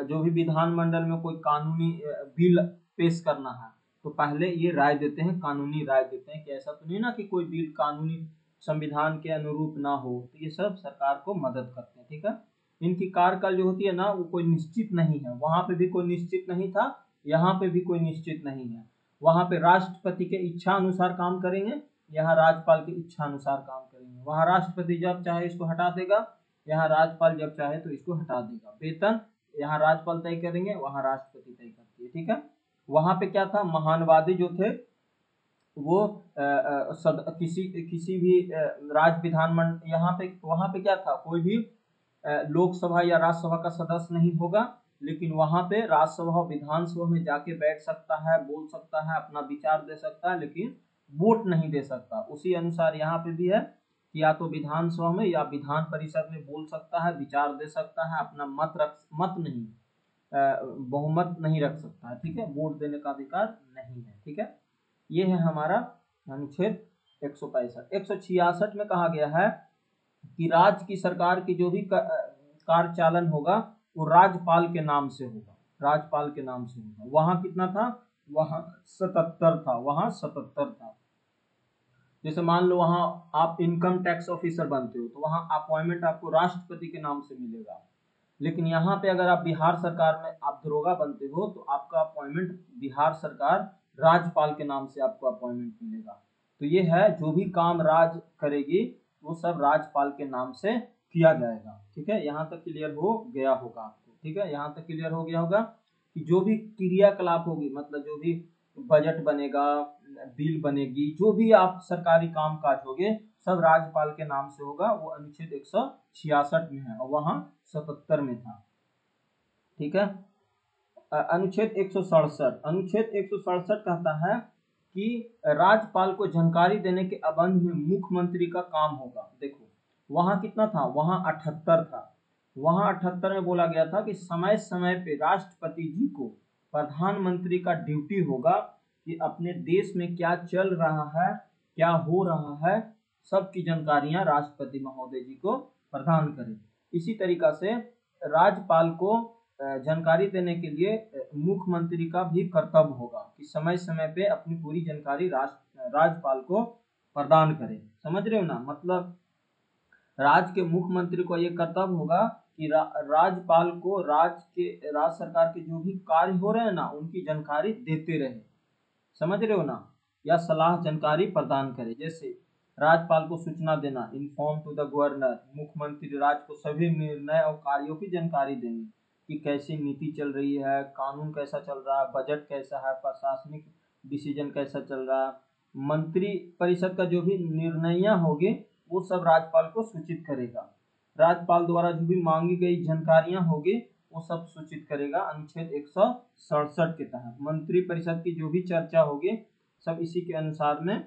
जो भी विधानमंडल में कोई कानूनी बिल पेश करना है, तो पहले ये राय देते हैं, कानूनी राय देते हैं कि ऐसा तो नहीं ना कि कोई बिल कानूनी संविधान के अनुरूप ना हो, तो ये सब सरकार को मदद करते हैं। ठीक है, इनकी कार्यकाल जो होती है ना, वो कोई निश्चित नहीं है। वहां पे भी कोई निश्चित नहीं था, यहाँ पे भी कोई निश्चित नहीं है। वहां पे राष्ट्रपति के इच्छा अनुसार काम करेंगे, यहाँ राज्यपाल की इच्छा अनुसार काम करेंगे। वहां राष्ट्रपति जब चाहे इसको हटा देगा, यहाँ राज्यपाल जब चाहे तो इसको हटा देगा। वेतन यहाँ राज्यपाल तय करेंगे, वहां राष्ट्रपति तय करती है, ठीक है। वहां पे क्या था, महानवादी जो थे वो किसी भी राज्य विधानमंडल, यहाँ पे वहां पे क्या था, कोई भी लोकसभा या राज्यसभा का सदस्य नहीं होगा, लेकिन वहां पे राज्यसभा विधानसभा में जाके बैठ सकता है, बोल सकता है, अपना विचार दे सकता है, लेकिन वोट नहीं दे सकता। उसी अनुसार यहाँ पे भी है कि या तो विधानसभा में या विधान परिषद में बोल सकता है, विचार दे सकता है, अपना मत नहीं बहुमत नहीं रख सकता है, ठीक है, वोट देने का अधिकार नहीं है, ठीक है। ये है हमारा अनुच्छेद 165। 166 में कहा गया है कि राज्य की सरकार की जो भी कार्यचालन होगा वो राज्यपाल के नाम से होगा, राज्यपाल के नाम से होगा। वहां कितना था, वहां 77 था, वहां 77 था। जैसे मान लो वहां आप इनकम टैक्स ऑफिसर बनते हो तो वहां अपॉइंटमेंट आपको राष्ट्रपति के नाम से मिलेगा, लेकिन यहाँ पे अगर आप बिहार सरकार में आप दरोगा बनते हो तो आपका अपॉइंटमेंट बिहार सरकार राज्यपाल के नाम से आपको अपॉइंटमेंट मिलेगा। तो ये है, जो भी काम राज्य करेगी वो सब राज्यपाल के नाम से किया जाएगा, ठीक है। यहाँ तक क्लियर हो गया होगा आपको, ठीक है, यहाँ तक क्लियर हो गया होगा कि जो भी क्रियाकलाप होगी, मतलब जो भी बजट बनेगा, बिल बनेगी, जो भी आप सरकारी काम काज होगे सब राज्यपाल के नाम से होगा। वो अनुच्छेद 166 में है और वहां 77 में था, ठीक है। अनुच्छेद 167, अनुच्छेद 167 कहता है कि राज्यपाल को जानकारी देने के संबंध में मुख्यमंत्री का काम होगा। देखो वहां कितना था, वहां 78 था। वहां 78 में बोला गया था कि समय समय पे राष्ट्रपति जी को प्रधानमंत्री का ड्यूटी होगा कि अपने देश में क्या चल रहा है, क्या हो रहा है, सबकी जानकारियां राष्ट्रपति महोदय जी को प्रदान करें। इसी तरीका से राज्यपाल को जानकारी देने के लिए मुख्यमंत्री का भी कर्तव्य होगा कि समय समय पे अपनी पूरी जानकारी राज्यपाल को प्रदान करे। समझ रहे हो ना, मतलब राज्य के मुख्यमंत्री को यह कर्तव्य होगा कि राज्यपाल को राज्य सरकार के जो भी कार्य हो रहे हैं ना उनकी जानकारी देते रहे, समझ रहे हो ना, या सलाह जानकारी प्रदान करे। जैसे राज्यपाल को सूचना देना, इन्फॉर्म टू द गवर्नर, मुख्यमंत्री राज्य को सभी निर्णय और कार्यों की जानकारी देंगे कि कैसी नीति चल रही है, कानून कैसा चल रहा है, बजट कैसा है, प्रशासनिक डिसीजन कैसा चल रहा है, मंत्री परिषद का जो भी निर्णय होंगे वो सब राज्यपाल को सूचित करेगा। राज्यपाल द्वारा जो भी मांगी गई जानकारियां होगी वो सब सूचित करेगा। अनुच्छेद 167 के तहत मंत्री परिषद की जो भी चर्चा होगी सब इसी के अनुसार में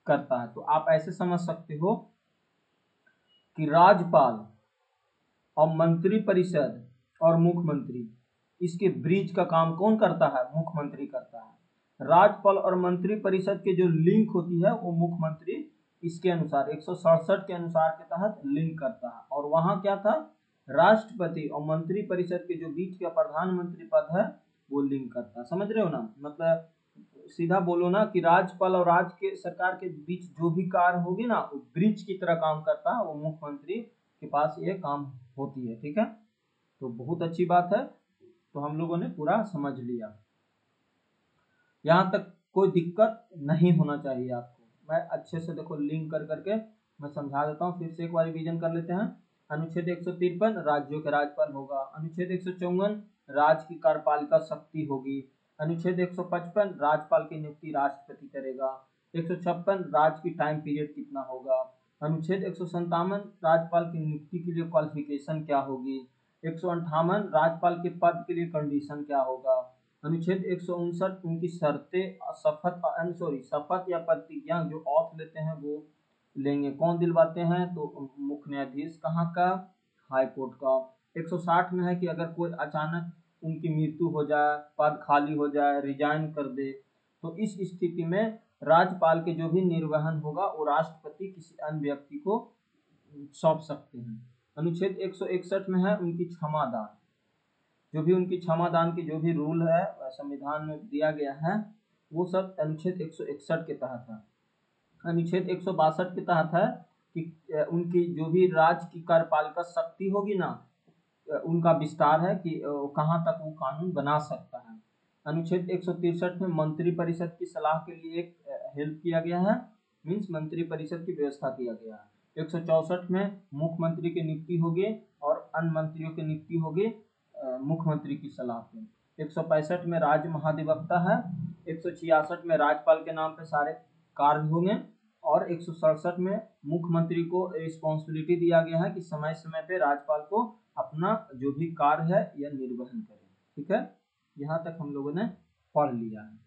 करता है। तो आप ऐसे समझ सकते हो कि राज्यपाल और मंत्री परिषद और मुख्यमंत्री, इसके ब्रिज का काम कौन करता है, मुख्यमंत्री करता है। राज्यपाल और मंत्री परिषद के जो लिंक होती है वो मुख्यमंत्री इसके अनुसार 167 के अनुसार के तहत लिंक करता है। और वहां क्या था, राष्ट्रपति और मंत्री परिषद के जो बीच का प्रधानमंत्री पद है वो लिंक करता है। समझ रहे हो ना, मतलब सीधा बोलो ना कि राज्यपाल और राज्य के सरकार के बीच जो भी कार्य होगी ना वो ब्रिज की तरह काम करता है, वो मुख्यमंत्री के पास ये काम होती है, ठीक है। तो बहुत अच्छी बात है, तो हम लोगों ने पूरा समझ लिया। यहाँ तक कोई दिक्कत नहीं होना चाहिए आपको। मैं अच्छे से देखो लिंक कर करके मैं समझा देता हूँ, फिर से एक बार रिवीजन कर लेते हैं। अनुच्छेद 153 राज्यों के राज्यपाल होगा। अनुच्छेद 154 राज्य की कार्यपालिका शक्ति होगी। अनुच्छेद 155 राज्यपाल की नियुक्ति राष्ट्रपति करेगा। 156 राज्य की टाइम पीरियड कितना होगा। अनुच्छेद 157 राज्यपाल की नियुक्ति के लिए क्वालिफिकेशन क्या होगी। 158 राज्यपाल के पद के लिए कंडीशन क्या होगा। अनुच्छेद 159 उनकी शर्तें, शपथ या प्रतिज्ञा जो ऑथ लेते हैं वो लेंगे, कौन दिलवाते हैं, तो मुख्य न्यायाधीश, कहाँ का, हाई कोर्ट का। 160 में है कि अगर कोई अचानक उनकी मृत्यु हो जाए, पद खाली हो जाए, रिजाइन कर दे, तो इस स्थिति में राज्यपाल के जो भी निर्वहन होगा वो राष्ट्रपति किसी अन्य व्यक्ति को सौंप सकते हैं। अनुच्छेद 161 में है उनकी क्षमा दान, जो भी उनकी क्षमा दान की जो भी रूल है संविधान में दिया गया है वो सब अनुच्छेद 161 के तहत है। अनुच्छेद 162 के तहत है कि उनकी जो भी राज्य की कार्यपालिका शक्ति होगी ना उनका विस्तार है कि कहाँ तक वो कानून बना सकता है। अनुच्छेद 163 में मंत्री परिषद की सलाह के लिए एक हेल्प किया गया है, मीन्स मंत्री परिषद की व्यवस्था किया गया है। 164 में मुख्यमंत्री की नियुक्ति होगी और अन्य मंत्रियों की नियुक्ति होगी मुख्यमंत्री की सलाह पे। 165 में राज्य महाधिवक्ता है। 166 में राज्यपाल के नाम पे सारे कार्य होंगे और 167 में मुख्यमंत्री को रिस्पॉन्सिबिलिटी दिया गया है कि समय समय पे राज्यपाल को अपना जो भी कार्य है यह निर्वहन करे। ठीक है, यहाँ तक हम लोगों ने पढ़ लिया है।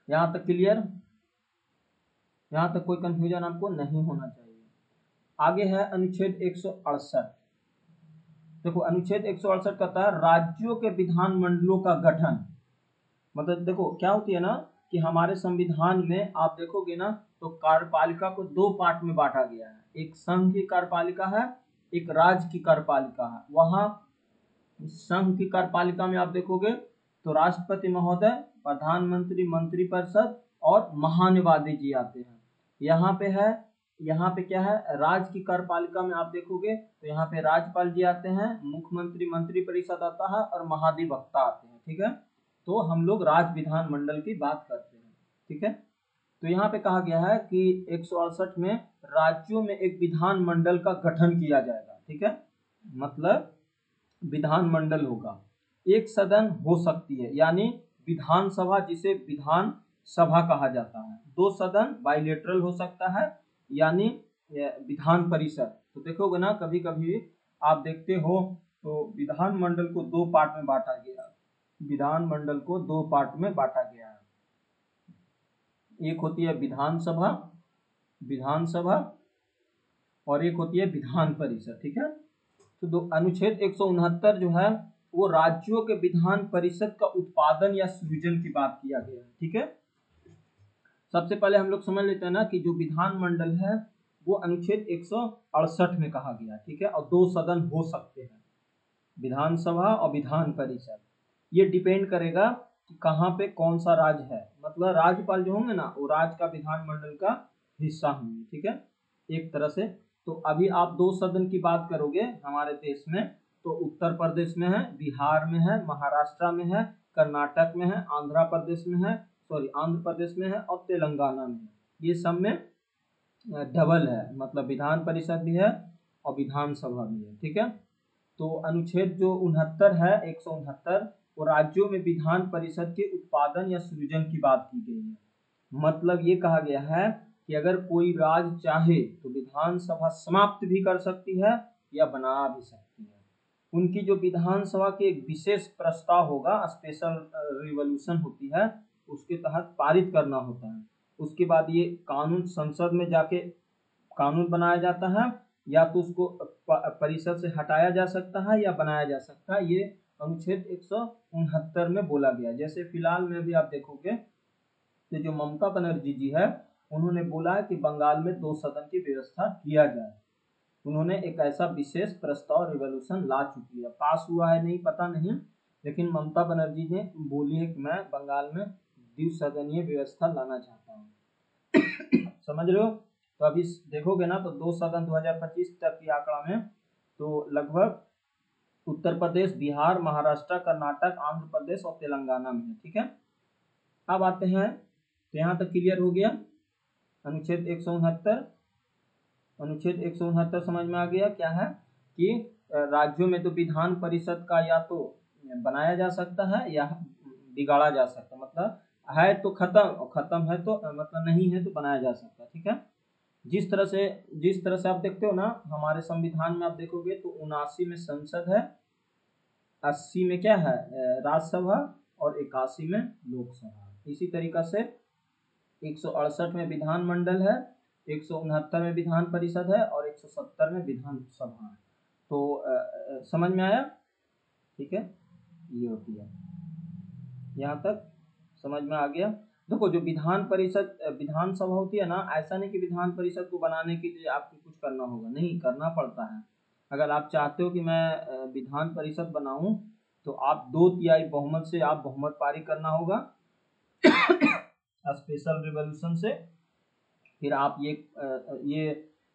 यहाँ तक क्लियर? यहाँ तक कोई कंफ्यूजन आपको नहीं होना चाहिए। आगे है अनुच्छेद 168। देखो अनुच्छेद 168 कहता है राज्यों के विधान मंडलों का गठन। मतलब देखो क्या होती है ना कि हमारे संविधान में आप देखोगे ना तो कार्यपालिका को दो पार्ट में बांटा गया है, एक संघ की कार्यपालिका है, एक राज्य की कार्यपालिका है। वहाँ संघ की कार्यपालिका में आप देखोगे तो राष्ट्रपति महोदय, प्रधानमंत्री, मंत्रिपरिषद और महान्यायवादी जी आते हैं। यहाँ पे क्या है, राज्य की कार्यपालिका में आप देखोगे तो यहाँ पे राज्यपाल जी आते हैं, मुख्यमंत्री, मंत्रिपरिषद आता है और महाधिवक्ता आते हैं। ठीक है, तो हम लोग राज्य विधान मंडल की बात करते हैं। ठीक है, तो यहाँ पे कहा गया है कि 168 में राज्यों में एक विधान मंडल का गठन किया जाएगा। ठीक है, मतलब विधान मंडल होगा, एक सदन हो सकती है, यानी विधानसभा जिसे विधान सभा कहा जाता है, दो सदन बाइलेटरल हो सकता है, यानी विधान परिषद। तो देखोगे ना कभी कभी आप देखते हो तो विधान मंडल को दो पार्ट में बांटा गया, विधान मंडल को दो पार्ट में बांटा गया है। एक होती है विधानसभा और एक होती है विधान परिषद। ठीक है, तो अनुच्छेद 169 जो है वो राज्यों के विधान परिषद का उत्पादन या सृजन की बात किया गया है। ठीक है, सबसे पहले हम लोग समझ लेते हैं ना कि जो विधान मंडल है वो अनुच्छेद 168 में कहा गया। ठीक है, और दो सदन हो सकते हैं, विधानसभा और विधान परिषद। ये डिपेंड करेगा कि कहाँ पे कौन सा राज्य है, मतलब राज्यपाल जो होंगे ना वो राज्य का विधान मंडल का हिस्सा होंगे। ठीक है, एक तरह से। तो अभी आप दो सदन की बात करोगे हमारे देश में तो उत्तर प्रदेश में है, बिहार में है, महाराष्ट्र में है, कर्नाटक में है, आंध्र प्रदेश में है और तेलंगाना में है। ये सब में डबल है, मतलब विधान परिषद भी है और विधानसभा भी है। ठीक है, तो अनुच्छेद जो 69 है 169 वो राज्यों में विधान परिषद के उत्पादन या सृजन की बात की गई है। मतलब ये कहा गया है कि अगर कोई राज्य चाहे तो विधानसभा समाप्त भी कर सकती है या बना भी सकती है। उनकी जो विधानसभा के एक विशेष प्रस्ताव होगा, स्पेशल रिवोल्यूशन होती है, उसके तहत पारित करना होता है। उसके बाद ये कानून संसद में जाके कानून बनाया जाता है, या तो उसको परिषद से हटाया जा सकता है या बनाया जा सकता है। ये अनुच्छेद 169 में बोला गया। जैसे फिलहाल में भी आप देखोगे तो जो ममता बनर्जी जी है उन्होंने बोला है कि बंगाल में दो सदन की व्यवस्था किया जाए। उन्होंने एक ऐसा विशेष प्रस्ताव रिवोल्यूशन ला चुकी है, पास हुआ है नहीं पता नहीं, लेकिन ममता बनर्जी ने बोली है कि मैं बंगाल में द्विसदनीय व्यवस्था लाना चाहता हूँ। समझ रहे हो? तो अभी देखोगे ना तो दो सदन 2025 तक की आंकड़ा में तो लगभग उत्तर प्रदेश, बिहार, महाराष्ट्र, कर्नाटक, आंध्र प्रदेश और तेलंगाना में है। ठीक है, अब आते हैं तो यहाँ तक क्लियर हो गया अनुच्छेद 169 समझ में आ गया क्या है कि राज्यों में तो विधान परिषद का या तो बनाया जा सकता है या बिगाड़ा जा सकता है, मतलब है तो खत्म है तो मतलब नहीं है तो बनाया जा सकता है। ठीक है, जिस तरह से आप देखते हो ना हमारे संविधान में आप देखोगे तो 79 में संसद है, 80 में क्या है राज्यसभा और 81 में लोकसभा। इसी तरीका से 168 में विधान मंडल है, 169 में विधान परिषद है और 170 में विधानसभा है। तो समझ में आया? ठीक है, ये होती है, यहाँ तक समझ में आ गया। देखो जो विधानसभा होती है ना, ऐसा नहीं कि विधान परिषद को बनाने के लिए आपको कुछ करना होगा, नहीं करना पड़ता है। अगर आप चाहते हो कि मैं विधान परिषद बनाऊं तो आप 2/3 बहुमत से आप बहुमत पारित करना होगा स्पेशल रिवोल्यूशन से। फिर आप ये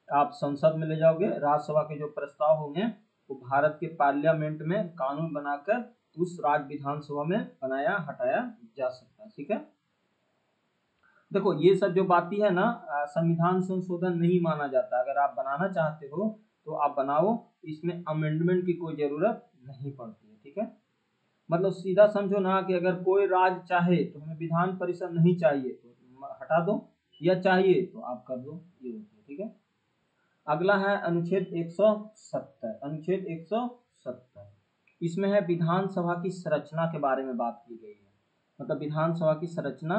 आप संसद में ले जाओगे, राज्यसभा के जो प्रस्ताव होंगे वो भारत के पार्लियामेंट में कानून बनाकर उस राज्य विधानसभा में बनाया हटाया जा सकता है। ठीक है, देखो ये सब जो बातें है ना, संविधान संशोधन नहीं माना जाता। अगर आप बनाना चाहते हो तो आप बनाओ, इसमें अमेंडमेंट की कोई जरूरत नहीं पड़ती है। ठीक है, मतलब सीधा समझो ना कि अगर कोई राज्य चाहे तो हमें विधान परिषद नहीं चाहिए तो हटा दो, या चाहिए तो आप कर दो, ये होती है। ठीक है, अगला है अनुच्छेद 170। अनुच्छेद 170 इसमें है विधानसभा की संरचना के बारे में बात की गई है। मतलब विधानसभा की संरचना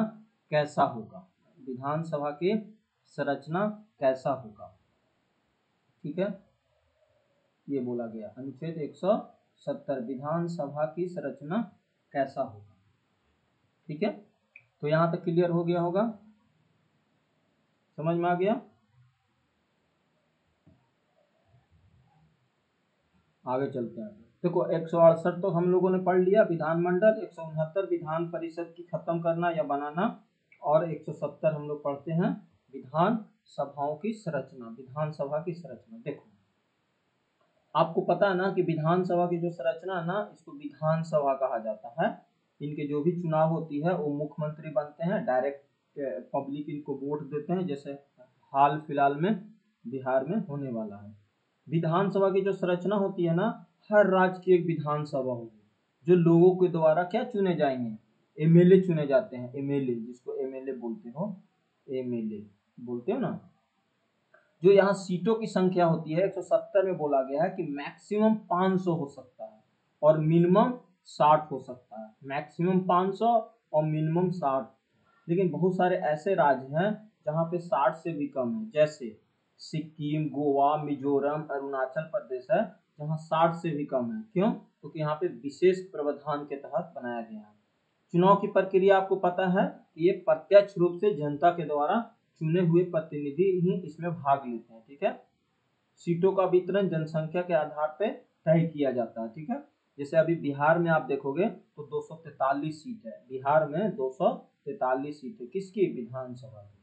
कैसा होगा, विधानसभा की संरचना कैसा होगा। ठीक है, ये बोला गया अनुच्छेद 170 विधानसभा की संरचना कैसा होगा। ठीक है, तो यहां तक क्लियर हो गया होगा, समझ में आ गया। आगे चलते हैं। देखो 168 तो हम लोगों ने पढ़ लिया विधानमंडल, 169 विधान परिषद की खत्म करना या बनाना, और 170 हम लोग पढ़ते हैं विधान सभाओं की संरचना, विधानसभा की संरचना। देखो आपको पता है ना कि विधानसभा की जो संरचना है ना, इसको विधानसभा कहा जाता है। इनके जो भी चुनाव होती है वो मुख्यमंत्री बनते हैं, डायरेक्ट पब्लिक इनको वोट देते हैं, जैसे हाल फिलहाल में बिहार में होने वाला है। विधानसभा की जो संरचना होती है ना, हर राज्य की एक विधानसभा होगी जो लोगों के द्वारा क्या चुने जाएंगे, एमएलए चुने जाते हैं, एमएलए जिसको एमएलए बोलते हो, एमएलए बोलते हो ना। जो यहाँ सीटों की संख्या होती है 170 में बोला गया है कि मैक्सिमम 500 हो सकता है और मिनिमम 60 हो सकता है, मैक्सिमम 500 और मिनिमम 60। लेकिन बहुत सारे ऐसे राज्य हैं जहाँ पे 60 से भी कम है, जैसे सिक्किम, गोवा, मिजोरम, अरुणाचल प्रदेश है जहाँ 60 से भी कम है। क्यों? क्योंकि यहाँ पे विशेष प्रावधान के तहत बनाया गया है। चुनाव की प्रक्रिया आपको पता है, ये प्रत्यक्ष रूप से जनता के द्वारा चुने हुए प्रतिनिधि ही इसमें भाग लेते हैं। ठीक है, सीटों का वितरण जनसंख्या के आधार पर तय किया जाता है। ठीक है, जैसे अभी बिहार में आप देखोगे तो 243 सीट है, बिहार में 243 सीट है किसकी, विधानसभा की।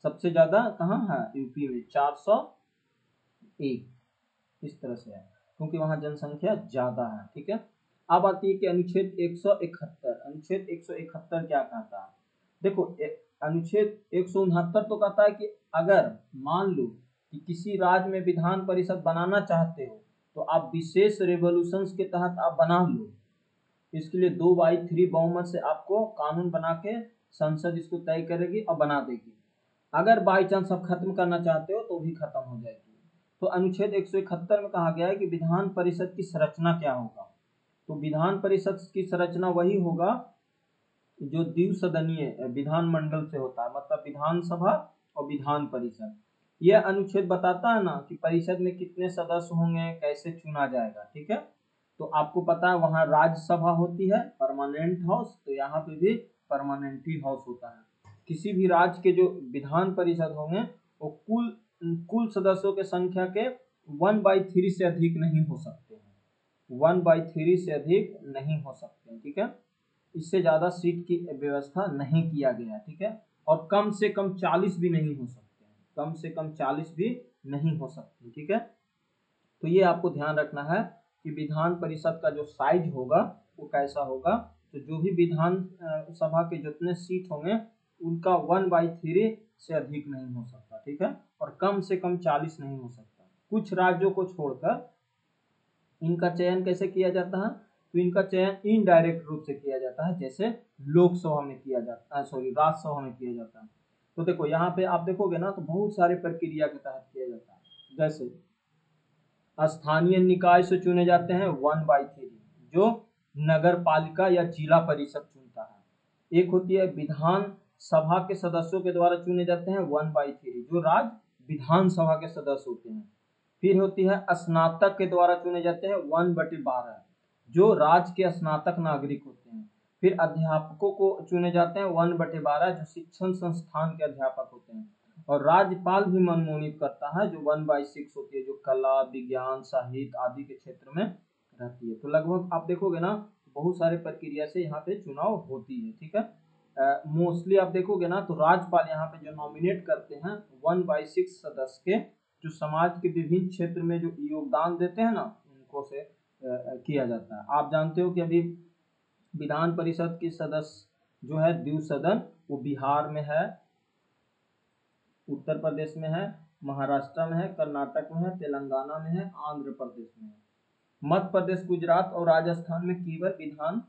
सबसे ज्यादा कहाँ है, यूपी में 401, इस तरह से है क्योंकि वहां जनसंख्या ज्यादा है। ठीक है, अब आती है कि अनुच्छेद 171। अनुच्छेद 171 क्या कहता है, देखो अनुच्छेद 169 तो कहता है कि अगर मान लो कि किसी राज्य में विधान परिषद बनाना चाहते हो तो आप विशेष रेवोल्यूशन के तहत आप बना लो। इसके लिए 2/3 बहुमत से आपको कानून बना के संसद इसको तय करेगी और बना देगी। अगर बाई चांस आप खत्म करना चाहते हो तो भी खत्म हो जाएगी। तो अनुच्छेद 171 में कहा गया है कि विधान परिषद की संरचना क्या होगा। तो विधान परिषद की संरचना वही होगा जो द्विसदनीय विधानमंडल से होता है, मतलब विधानसभा और विधान परिषद। यह अनुच्छेद बताता है ना कि परिषद में कितने सदस्य होंगे, कैसे चुना जाएगा। ठीक है, तो आपको पता है वहां राज्यसभा होती है परमानेंट हाउस, तो यहाँ पे भी परमानेंट ही हाउस होता है। किसी भी राज्य के जो विधान परिषद होंगे वो कुल सदस्यों के संख्या के 1/3 से अधिक नहीं हो सकते हैं, 1/3 से अधिक नहीं हो सकते हैं। ठीक है, इससे ज्यादा सीट की व्यवस्था नहीं किया गया। ठीक है, और कम से कम 40 भी नहीं हो सकते हैं, कम से कम 40 भी नहीं हो सकते। ठीक है, तो ये आपको ध्यान रखना है कि विधान परिषद का जो साइज होगा वो कैसा होगा। तो जो भी विधान सभा के जितने सीट होंगे उनका 1/3 से अधिक नहीं हो सकता। ठीक है, और कम से कम 40 नहीं हो सकता। कुछ राज्यों को छोड़कर इनका चयन कैसे किया जाता है, तो इनका चयन इनडायरेक्ट रूप से किया जाता है, जैसे लोकसभा में किया जाता है, सॉरी राज्यसभा में किया जाता है। तो देखो यहाँ पे आप देखोगे ना तो बहुत सारे प्रक्रिया के तहत किया जाता है। जैसे स्थानीय निकाय से चुने जाते हैं 1/3 जो नगर पालिका या जिला परिषद चुनता है। एक होती है विधान सभा के सदस्यों के द्वारा चुने जाते हैं 1/3 जो राज्य विधानसभा के सदस्य होते हैं। फिर होती है स्नातक के द्वारा चुने जाते हैं 1/12 जो राज्य के स्नातक नागरिक होते हैं। फिर अध्यापकों को चुने जाते हैं 1/12 जो शिक्षण संस्थान के अध्यापक होते हैं। और राज्यपाल भी मनमोनित करता है जो 1/6 होती है जो कला, विज्ञान, साहित्य आदि के क्षेत्र में रहती है। तो लगभग आप देखोगे ना बहुत सारे प्रक्रिया से यहाँ पे चुनाव होती है। ठीक है, मोस्टली आप देखोगे ना तो राज्यपाल यहाँ पे जो नॉमिनेट करते हैं 1/6 सदस्य के जो समाज के विभिन्न क्षेत्र में जो योगदान देते हैं ना उनको से किया जाता है। आप जानते हो कि अभी विधान परिषद के सदस्य जो है द्विसदन सदन, वो बिहार में है, उत्तर प्रदेश में है, महाराष्ट्र में है, कर्नाटक में है, तेलंगाना में है, आंध्र प्रदेश में है। मध्य प्रदेश, गुजरात और राजस्थान में केवल विधान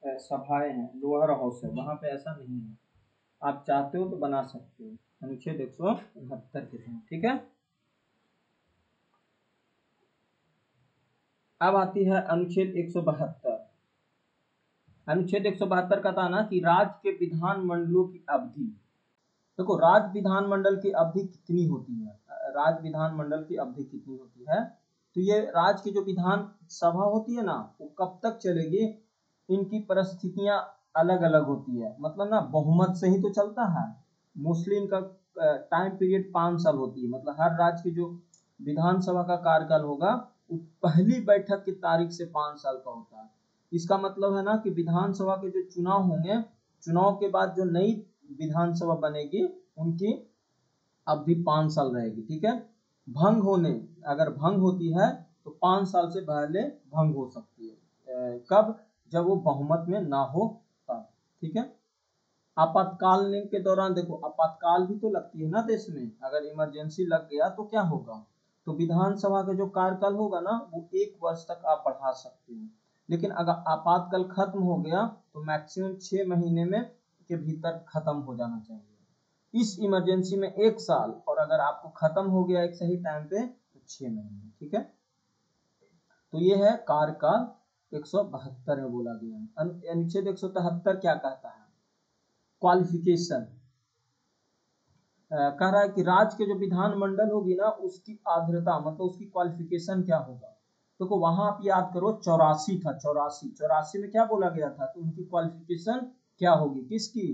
सभाएं हैं, लोअर हाउस है, वहां पे ऐसा नहीं है। आप चाहते हो तो बना सकते हो अनुच्छेद 169 के तहत, ठीक है। अब आती है अनुच्छेद 172। अनुच्छेद 172 का था ना कि राज्य के विधान मंडलों की अवधि, देखो राज्य विधानमंडल की अवधि कितनी होती है, राज्य विधानमंडल की अवधि कितनी होती है, तो ये राज्य की जो विधान सभा होती है ना, वो कब तक चलेगी, इनकी परिस्थितियां अलग अलग होती है, मतलब ना बहुमत से ही तो चलता है। मोस्टली इनका टाइम पीरियड 5 साल होती है, मतलब हर राज्य की जो विधानसभा का कार्यकाल होगा वो पहली बैठक की तारीख से 5 साल का होता है। इसका मतलब है ना कि विधानसभा के जो चुनाव होंगे, चुनाव के बाद जो नई विधानसभा बनेगी उनकी अवधि 5 साल रहेगी, ठीक है। भंग होने, अगर भंग होती है तो 5 साल से पहले भंग हो सकती है, कब, जब वो बहुमत में ना हो तब, ठीक है। आपातकाल के दौरान, देखो आपातकाल भी तो लगती है ना देश में, अगर इमरजेंसी लग गया तो क्या होगा, तो विधानसभा का जो कार्यकाल होगा ना वो 1 वर्ष तक आप बढ़ा सकते हो, लेकिन अगर आपातकाल खत्म हो गया तो मैक्सिमम 6 महीने में के भीतर खत्म हो जाना चाहिए। इस इमरजेंसी में 1 साल, और अगर आपको खत्म हो गया एक सही टाइम पे तो 6 महीने, ठीक है। तो ये है कार्यकाल 172 में बोला गया है। अनुच्छेद 173 क्या कहता है, क्वालिफिकेशन कह रहा है कि राज्य के जो विधानमंडल होगी ना उसकी आर्द्रता, मतलब उसकी क्वालिफिकेशन क्या होगा। तो वहां आप याद करो 84 था, 84 में क्या बोला गया था, तो उनकी क्वालिफिकेशन क्या होगी, किसकी,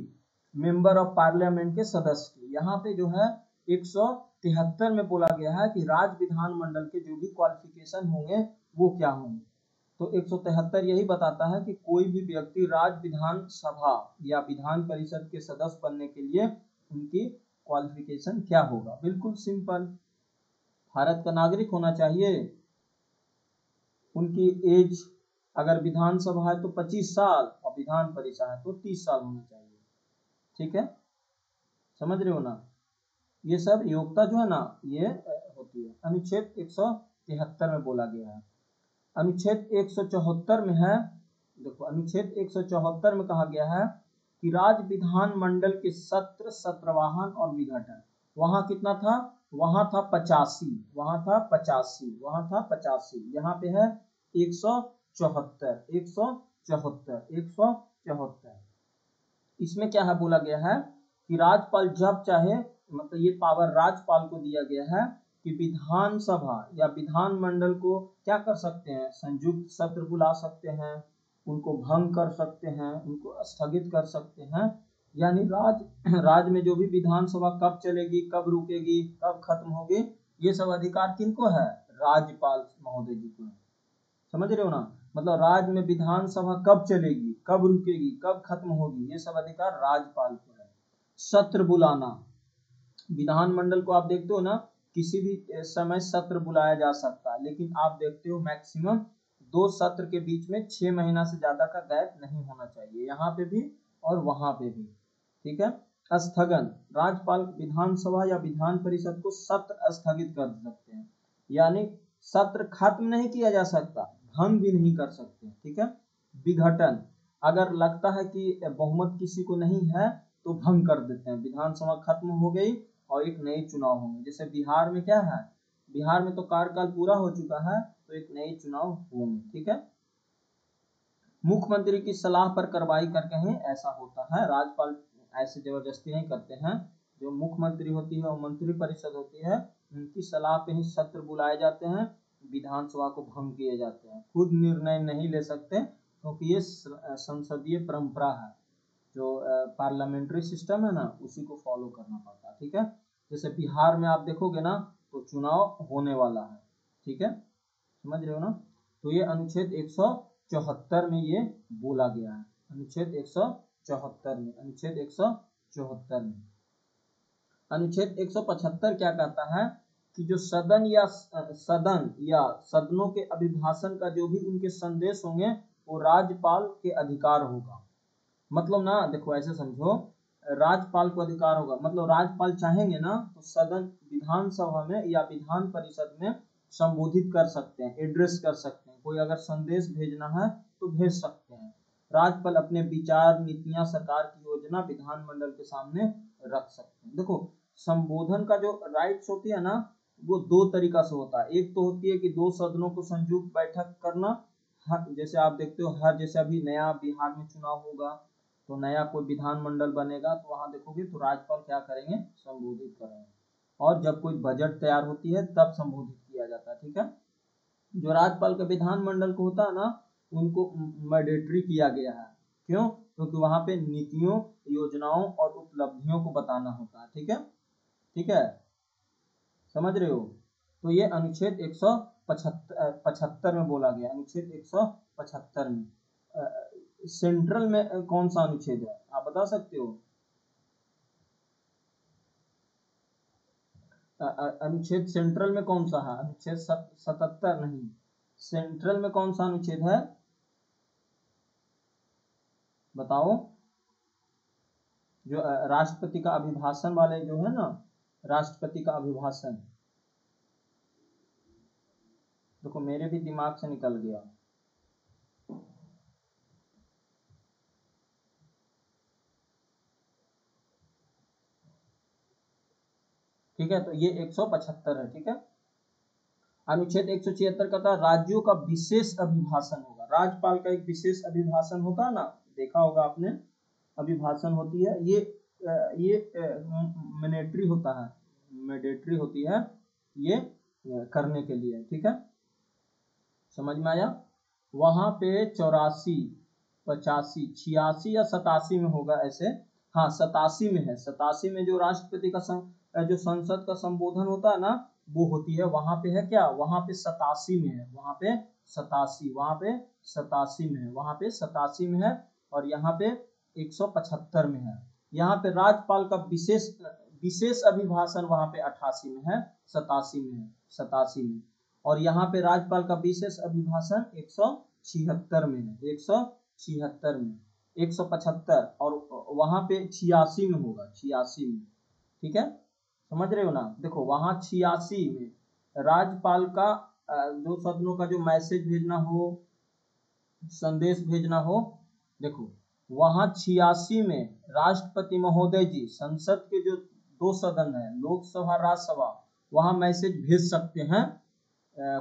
मेंबर ऑफ पार्लियामेंट के सदस्य की। यहाँ पे जो है 173 में बोला गया है कि राज्य विधानमंडल के जो भी क्वालिफिकेशन होंगे वो क्या होंगे। तो 173 यही बताता है कि कोई भी व्यक्ति राज्य विधान सभा या विधान परिषद के सदस्य बनने के लिए उनकी क्वालिफिकेशन क्या होगा। बिल्कुल सिंपल, भारत का नागरिक होना चाहिए, उनकी एज अगर विधानसभा है तो 25 साल और विधान परिषद है तो 30 साल होना चाहिए, ठीक है, समझ रहे हो ना। ये सब योग्यता जो है ना ये होती है। अनुच्छेद 173 में बोला गया है। अनुच्छेद 174 में है, देखो अनुच्छेद 174 में कहा गया है कि राज्य विधानमंडल के सत्र, सत्रवाहन और विघटन, वहां कितना था, वहां था 85, वहां था 85, वहां था 85, यहाँ पे है 174, 174, 174। इसमें क्या है बोला गया है कि राज्यपाल जब चाहे, मतलब ये पावर राज्यपाल को दिया गया है कि विधानसभा या विधानमंडल को क्या कर सकते हैं, संयुक्त सत्र बुला सकते हैं, उनको भंग कर सकते हैं, उनको स्थगित कर सकते हैं। यानी राज्य में जो भी विधानसभा कब चलेगी, कब रुकेगी, कब खत्म होगी, ये सब अधिकार किनको है, राज्यपाल महोदय जी को है, समझ रहे हो ना। मतलब राज्य में विधानसभा कब चलेगी, कब रुकेगी, कब खत्म होगी, ये सब अधिकार राज्यपाल को है। सत्र बुलाना, विधानमंडल को आप देखते हो ना किसी भी समय सत्र बुलाया जा सकता है, लेकिन आप देखते हो मैक्सिमम 2 सत्र के बीच में 6 महीना से ज्यादा का गैप नहीं होना चाहिए, यहाँ पे भी और वहां पे भी, ठीक है। स्थगन, राज्यपाल विधानसभा या विधान परिषद को सत्र स्थगित कर सकते हैं, यानी सत्र खत्म नहीं किया जा सकता, भंग भी नहीं कर सकते, ठीक है। विघटन, अगर लगता है कि बहुमत किसी को नहीं है तो भंग कर देते हैं, विधानसभा खत्म हो गई और एक नई चुनाव होंगे। जैसे बिहार में क्या है, बिहार में तो कार्यकाल पूरा हो चुका है तो एक नई चुनाव होंगे, ठीक है। मुख्यमंत्री की सलाह पर कार्रवाई करके ही ऐसा होता है, राज्यपाल ऐसे जबरदस्ती नहीं करते हैं। जो मुख्यमंत्री होती है और मंत्री परिषद होती है उनकी सलाह पे ही सत्र बुलाए जाते हैं, विधानसभा को भंग किए जाते हैं, खुद निर्णय नहीं ले सकते क्योंकि ये संसदीय परंपरा है, जो पार्लियामेंट्री सिस्टम है ना उसी को फॉलो करना पड़ता है, ठीक है। जैसे बिहार में आप देखोगे ना तो चुनाव होने वाला है, ठीक है, समझ रहे हो ना। तो ये अनुच्छेद 174 में ये बोला गया है, अनुच्छेद 174 में, अनुच्छेद 174 में। अनुच्छेद 175 क्या कहता है कि जो सदन या सदनों के अभिभाषण का जो भी उनके संदेश होंगे वो राज्यपाल के अधिकार होगा। मतलब ना देखो ऐसे समझो, राज्यपाल को अधिकार होगा मतलब राज्यपाल चाहेंगे ना तो सदन विधानसभा में या विधान परिषद में संबोधित कर सकते हैं, एड्रेस कर सकते हैं, कोई अगर संदेश भेजना है तो भेज सकते हैं। राज्यपाल अपने विचार, नीतियां, सरकार की योजना विधानमंडल के सामने रख सकते हैं। देखो संबोधन का जो राइट्स होती है ना वो दो तरीका से होता है। एक तो होती है कि दो सदनों को संयुक्त बैठक करना, जैसे आप देखते हो हर, जैसे अभी नया बिहार में चुनाव होगा तो नया कोई विधानमंडल बनेगा तो वहां देखोगे तो राज्यपाल क्या करेंगे, संबोधित करेंगे। और जब कोई बजट तैयार होती है तब संबोधित किया जाता है, ठीक है। जो राज्यपाल का विधानमंडल को होता है ना उनको मैंडेटरी किया गया है। क्यों? क्योंकि वहां पे नीतियों, योजनाओं और उपलब्धियों को बताना होता है, ठीक है, ठीक है, समझ रहे हो। तो ये अनुच्छेद 175 में बोला गया, अनुच्छेद 175 में। सेंट्रल में कौन सा अनुच्छेद है आप बता सकते हो? अनुच्छेद सेंट्रल में कौन सा है? अनुच्छेद 77 नहीं, सेंट्रल में कौन सा अनुच्छेद है बताओ? जो राष्ट्रपति का अभिभाषण वाले जो है ना, राष्ट्रपति का अभिभाषण, देखो मेरे भी दिमाग से निकल गया। ठीक है, तो ये 175 है, ठीक है। अनुच्छेद 176 का था राज्यों का विशेष अभिभाषण होगा। राज्यपाल का एक विशेष अभिभाषण होता है ना, देखा होगा आपने, अभिभाषण होती है ये मैंडेटरी होता है, मैंडेटरी होती है ये करने के लिए, ठीक है, समझ में आया। वहां पे 84, 85, 86 या 87 में होगा ऐसे, हाँ 87 में है। 87 में जो राष्ट्रपति का जो संसद का संबोधन होता है ना वो होती है, वहां पे है क्या, वहां पे 87 में है, वहां पे 87, वहां पे 87 में है, वहां पे 87 में है। और यहाँ पे 175 में है। यहाँ पे राज्यपाल का विशेष विशेष अभिभाषण वहां पे 88 में है, 87 में है, 87 में। और यहाँ पे राज्यपाल का विशेष अभिभाषण 176 में है, 176 में, 175 और वहां पे 86 में होगा, 86 में, ठीक है, समझ रहे हो ना। देखो वहां 86 में राज्यपाल का जो सदनों का जो मैसेज भेजना हो, संदेश भेजना हो, देखो वहां 86 में राष्ट्रपति महोदय जी संसद के जो दो सदन है, लोकसभा राज्यसभा, वहां मैसेज भेज सकते हैं।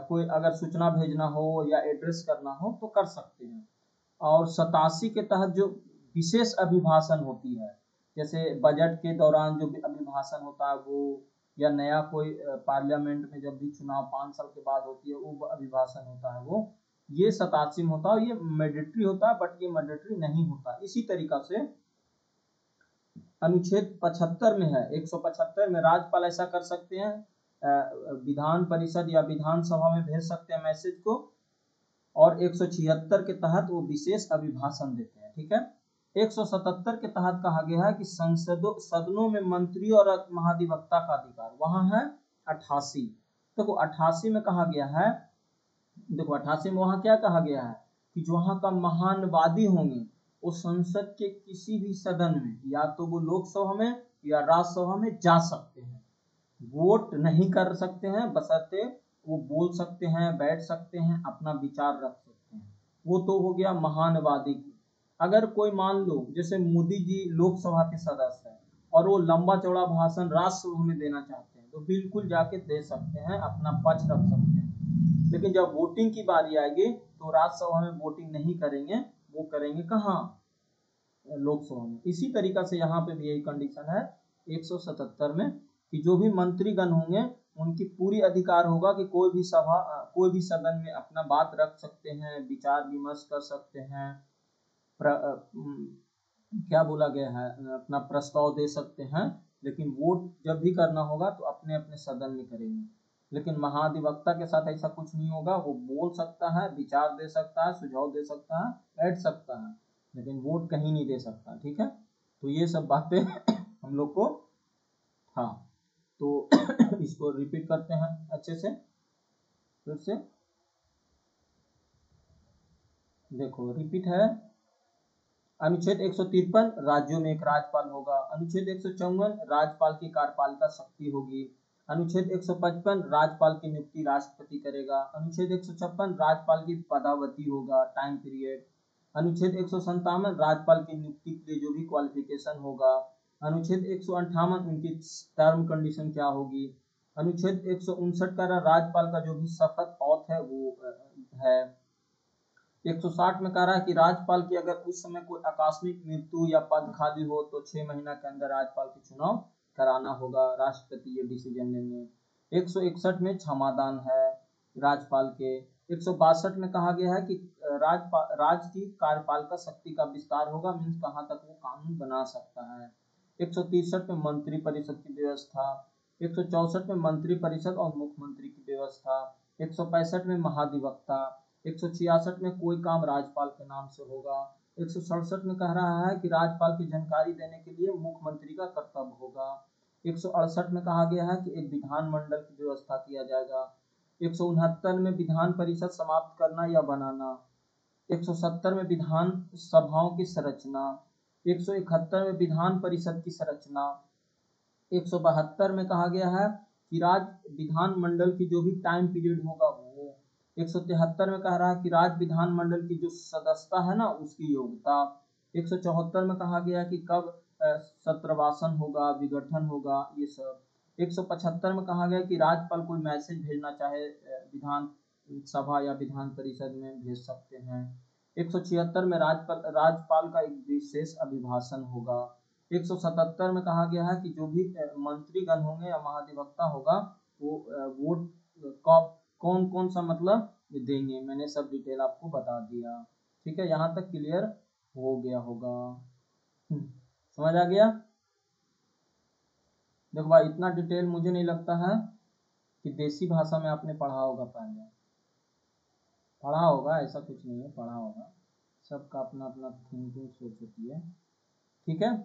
कोई अगर सूचना भेजना हो या एड्रेस करना हो तो कर सकते हैं। और 87 के तहत जो विशेष अभिभाषण होती है, जैसे बजट के दौरान जो अभिभाषण होता है वो, या नया कोई पार्लियामेंट में जब भी चुनाव 5 साल के बाद होती है वो अभिभाषण होता है, वो ये 87 में होता है। ये मैंडेटरी होता है बट ये मैंडेटरी नहीं होता। इसी तरीका से अनुच्छेद 75 में है, 175 में राज्यपाल ऐसा कर सकते हैं, विधान परिषद या विधानसभा में भेज सकते हैं मैसेज को। और 176 के तहत वो विशेष अभिभाषण देते हैं, ठीक है। 177 के तहत कहा गया है कि सदनों में मंत्री और महाधिवक्ता का अधिकार, वहां है 88। देखो 88 में कहा गया है, देखो 88 में वहां क्या कहा गया है कि जो वहां का महानवादी होंगे वो संसद के किसी भी सदन में, या तो वो लोकसभा में या राज्यसभा में जा सकते हैं, वोट नहीं कर सकते हैं, बशर्ते वो बोल सकते हैं, बैठ सकते हैं, अपना विचार रख सकते हैं। वो तो हो गया महानवादी की। अगर कोई मान लो जैसे मोदी जी लोकसभा के सदस्य हैं और वो लंबा चौड़ा भाषण राज्यसभा में देना चाहते हैं तो बिल्कुल जाके दे सकते हैं, अपना पक्ष रख सकते हैं। लेकिन जब वोटिंग की बारी आएगी तो राज्यसभा में वोटिंग नहीं करेंगे, वो करेंगे कहाँ, लोकसभा में। इसी तरीका से यहाँ पे भी यही कंडीशन है 177 में कि जो भी मंत्रीगण होंगे उनकी पूरी अधिकार होगा कि कोई भी सभा, कोई भी सदन में अपना बात रख सकते हैं, विचार विमर्श कर सकते हैं, क्या बोला गया है, अपना प्रस्ताव दे सकते हैं। लेकिन वोट जब भी करना होगा तो अपने अपने सदन में करेंगे। लेकिन महाधिवक्ता के साथ ऐसा कुछ नहीं होगा, वो बोल सकता है, विचार दे सकता है, सुझाव दे सकता है, बैठ सकता है, लेकिन वोट कहीं नहीं दे सकता, ठीक है। तो ये सब बातें हम लोग को, हाँ तो इसको रिपीट करते हैं अच्छे से फिर से। देखो रिपीट है। अनुच्छेद 153 राज्यों में एक राज्यपाल होगा। अनुच्छेद 154 राज्यपाल की कार्यपालिका शक्ति होगी। अनुच्छेद 155 राज्यपाल की नियुक्ति राष्ट्रपति करेगा। अनुच्छेद 156 राज्यपाल की पदावधि होगा, टाइम पीरियड। अनुच्छेद 157 राज्यपाल की नियुक्ति के लिए जो भी क्वालिफिकेशन होगा। अनुच्छेद 158 उनकी टर्म कंडीशन क्या होगी। अनुच्छेद 159 का राज्यपाल का जो भी शपथ औथ है वो है। 160 में कह रहा है कि राज्यपाल की अगर उस समय कोई आकस्मिक मृत्यु या पद खाली हो तो 6 महीना के अंदर राज्यपाल की चुनाव कराना होगा, राष्ट्रपति ये डिसीजन लेंगे। 161 में क्षमादान है राज्यपाल के। 162 में कहा गया है कि राज्य की कार्यपालिका शक्ति का विस्तार होगा, मीन्स कहाँ तक वो कानून बना सकता है। 163 में मंत्री परिषद की व्यवस्था। 164 में मंत्री परिषद और मुख्यमंत्री की व्यवस्था। 165 में महाधिवक्ता। 166 में कोई काम राज्यपाल के नाम से होगा। 167 में कह रहा है कि राज्यपाल की जानकारी देने के लिए मुख्यमंत्री का कर्तव्य होगा। 168 में कहा गया है कि एक विधानमंडल की व्यवस्था किया जाएगा। 169 में विधान परिषद समाप्त करना या बनाना। 170 में विधान सभाओं की संरचना। 171 में विधान परिषद की संरचना। 172 में कहा गया है कि राज्य विधानमंडल की जो भी टाइम पीरियड होगा वो। 173 में कह रहा है कि राज्य विधानमंडल की जो सदस्यता है ना उसकी योग्यता। 174 में कहा गया है कि कब सत्रवासन होगा, विघटन होगा, ये सब। 175 में कहा गया कि राज्यपाल कोई मैसेज भेजना चाहे विधान सभा या विधान परिषद में भेज सकते हैं। 176 में राज्यपाल का एक विशेष अभिभाषण होगा। 177 में कहा गया है कि जो भी मंत्रीगण होंगे या महाधिवक्ता होगा वो वोट कौन कौन सा मतलब देंगे। मैंने सब डिटेल आपको बता दिया। ठीक है, यहाँ तक क्लियर हो गया होगा। समझ आ गया। देखो भाई इतना डिटेल मुझे नहीं लगता है कि देसी भाषा में आपने पढ़ा होगा। पहले पढ़ा होगा, ऐसा कुछ नहीं है, पढ़ा होगा। सबका अपना अपना थिंकिंग सोच होती है। ठीक है,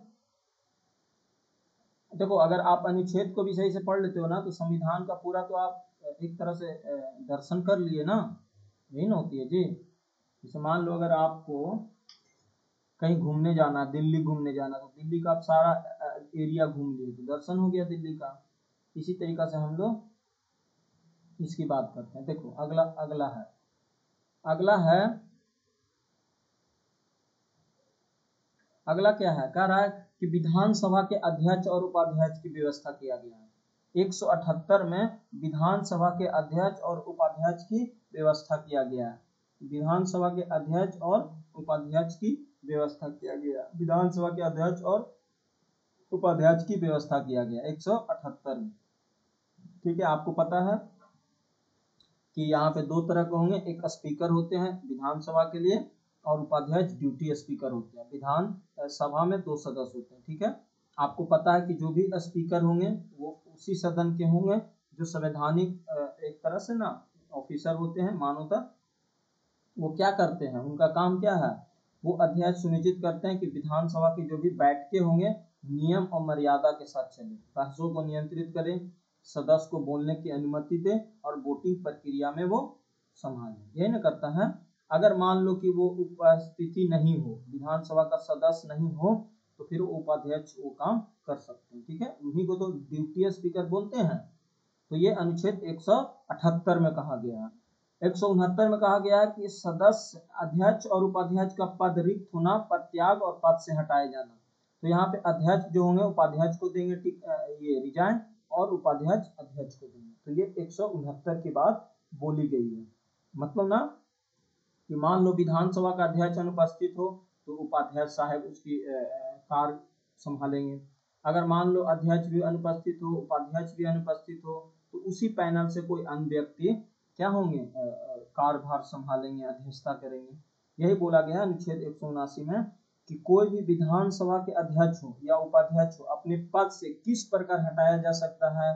देखो अगर आप अनुच्छेद को भी सही से पढ़ लेते हो ना तो संविधान का पूरा तो आप एक तरह से दर्शन कर लिए ना। यही ना होती है जी। जैसे मान लो अगर आपको कहीं घूमने जाना, दिल्ली घूमने जाना, तो दिल्ली का आप सारा एरिया घूम लिए तो दर्शन हो गया दिल्ली का। इसी तरीका से हम लोग इसकी बात करते हैं। देखो अगला अगला क्या है, कह रहा है कि विधानसभा के अध्यक्ष और उपाध्यक्ष की व्यवस्था किया गया है। 178 में विधानसभा के अध्यक्ष और उपाध्यक्ष की व्यवस्था किया गया है। विधानसभा के अध्यक्ष और उपाध्यक्ष की व्यवस्था किया गया। विधानसभा के अध्यक्ष और उपाध्यक्ष की व्यवस्था किया गया 178 में। ठीक है, आपको पता है कि यहाँ पे दो तरह के होंगे, एक स्पीकर होते हैं विधानसभा के लिए और उपाध्यक्ष ड्यूटी स्पीकर होते हैं। विधान सभा में 2 सदस्य होते हैं। ठीक है, आपको पता है कि जो भी स्पीकर होंगे वो उसी सदन के होंगे जो संवैधानिक एक तरह से ना ऑफिसर होते हैं मानवता। वो क्या करते हैं, उनका काम क्या है, वो अध्यक्ष सुनिश्चित करते हैं कि विधानसभा की जो भी बैठकें होंगे नियम और मर्यादा के साथ चले, बहसों को नियंत्रित करें, सदस्य को बोलने की अनुमति दे और वोटिंग प्रक्रिया में वो संभाले। यही ना करता है। अगर मान लो कि वो उपस्थिति नहीं हो, विधानसभा का सदस्य नहीं हो, तो फिर उपाध्यक्ष वो काम कर सकते हैं। ठीक है, उन्हीं को तो ड्यूटी स्पीकर बोलते हैं। तो ये अनुच्छेद 178 में कहा गया है। 169 में कहा गया है कि सदस्य अध्यक्ष और उपाध्यक्ष का पद रिक्त होना, पद त्याग और पद से हटाए जाना। तो यहाँ पे अध्यक्ष जो होंगे उपाध्यक्ष को देंगे ये रिजाइन और उपाध्यक्ष अध्यक्ष को देंगे। तो ये 169 की बात बोली गई है। मतलब ना कि मान लो विधानसभा का अध्यक्ष अनुपस्थित हो तो उपाध्यक्ष साहब उसकी कार्य संभालेंगे। अगर मान लो अध्यक्ष भी अनुपस्थित हो, उपाध्यक्ष भी अनुपस्थित हो, तो उसी पैनल से कोई अन्य व्यक्ति क्या होंगे, कार्यभार संभालेंगे, अध्यक्षता करेंगे। यही बोला गया अनुच्छेद 179 में कि कोई भी विधानसभा के अध्यक्ष हो या उपाध्यक्ष हो अपने पद से किस प्रकार हटाया जा सकता है,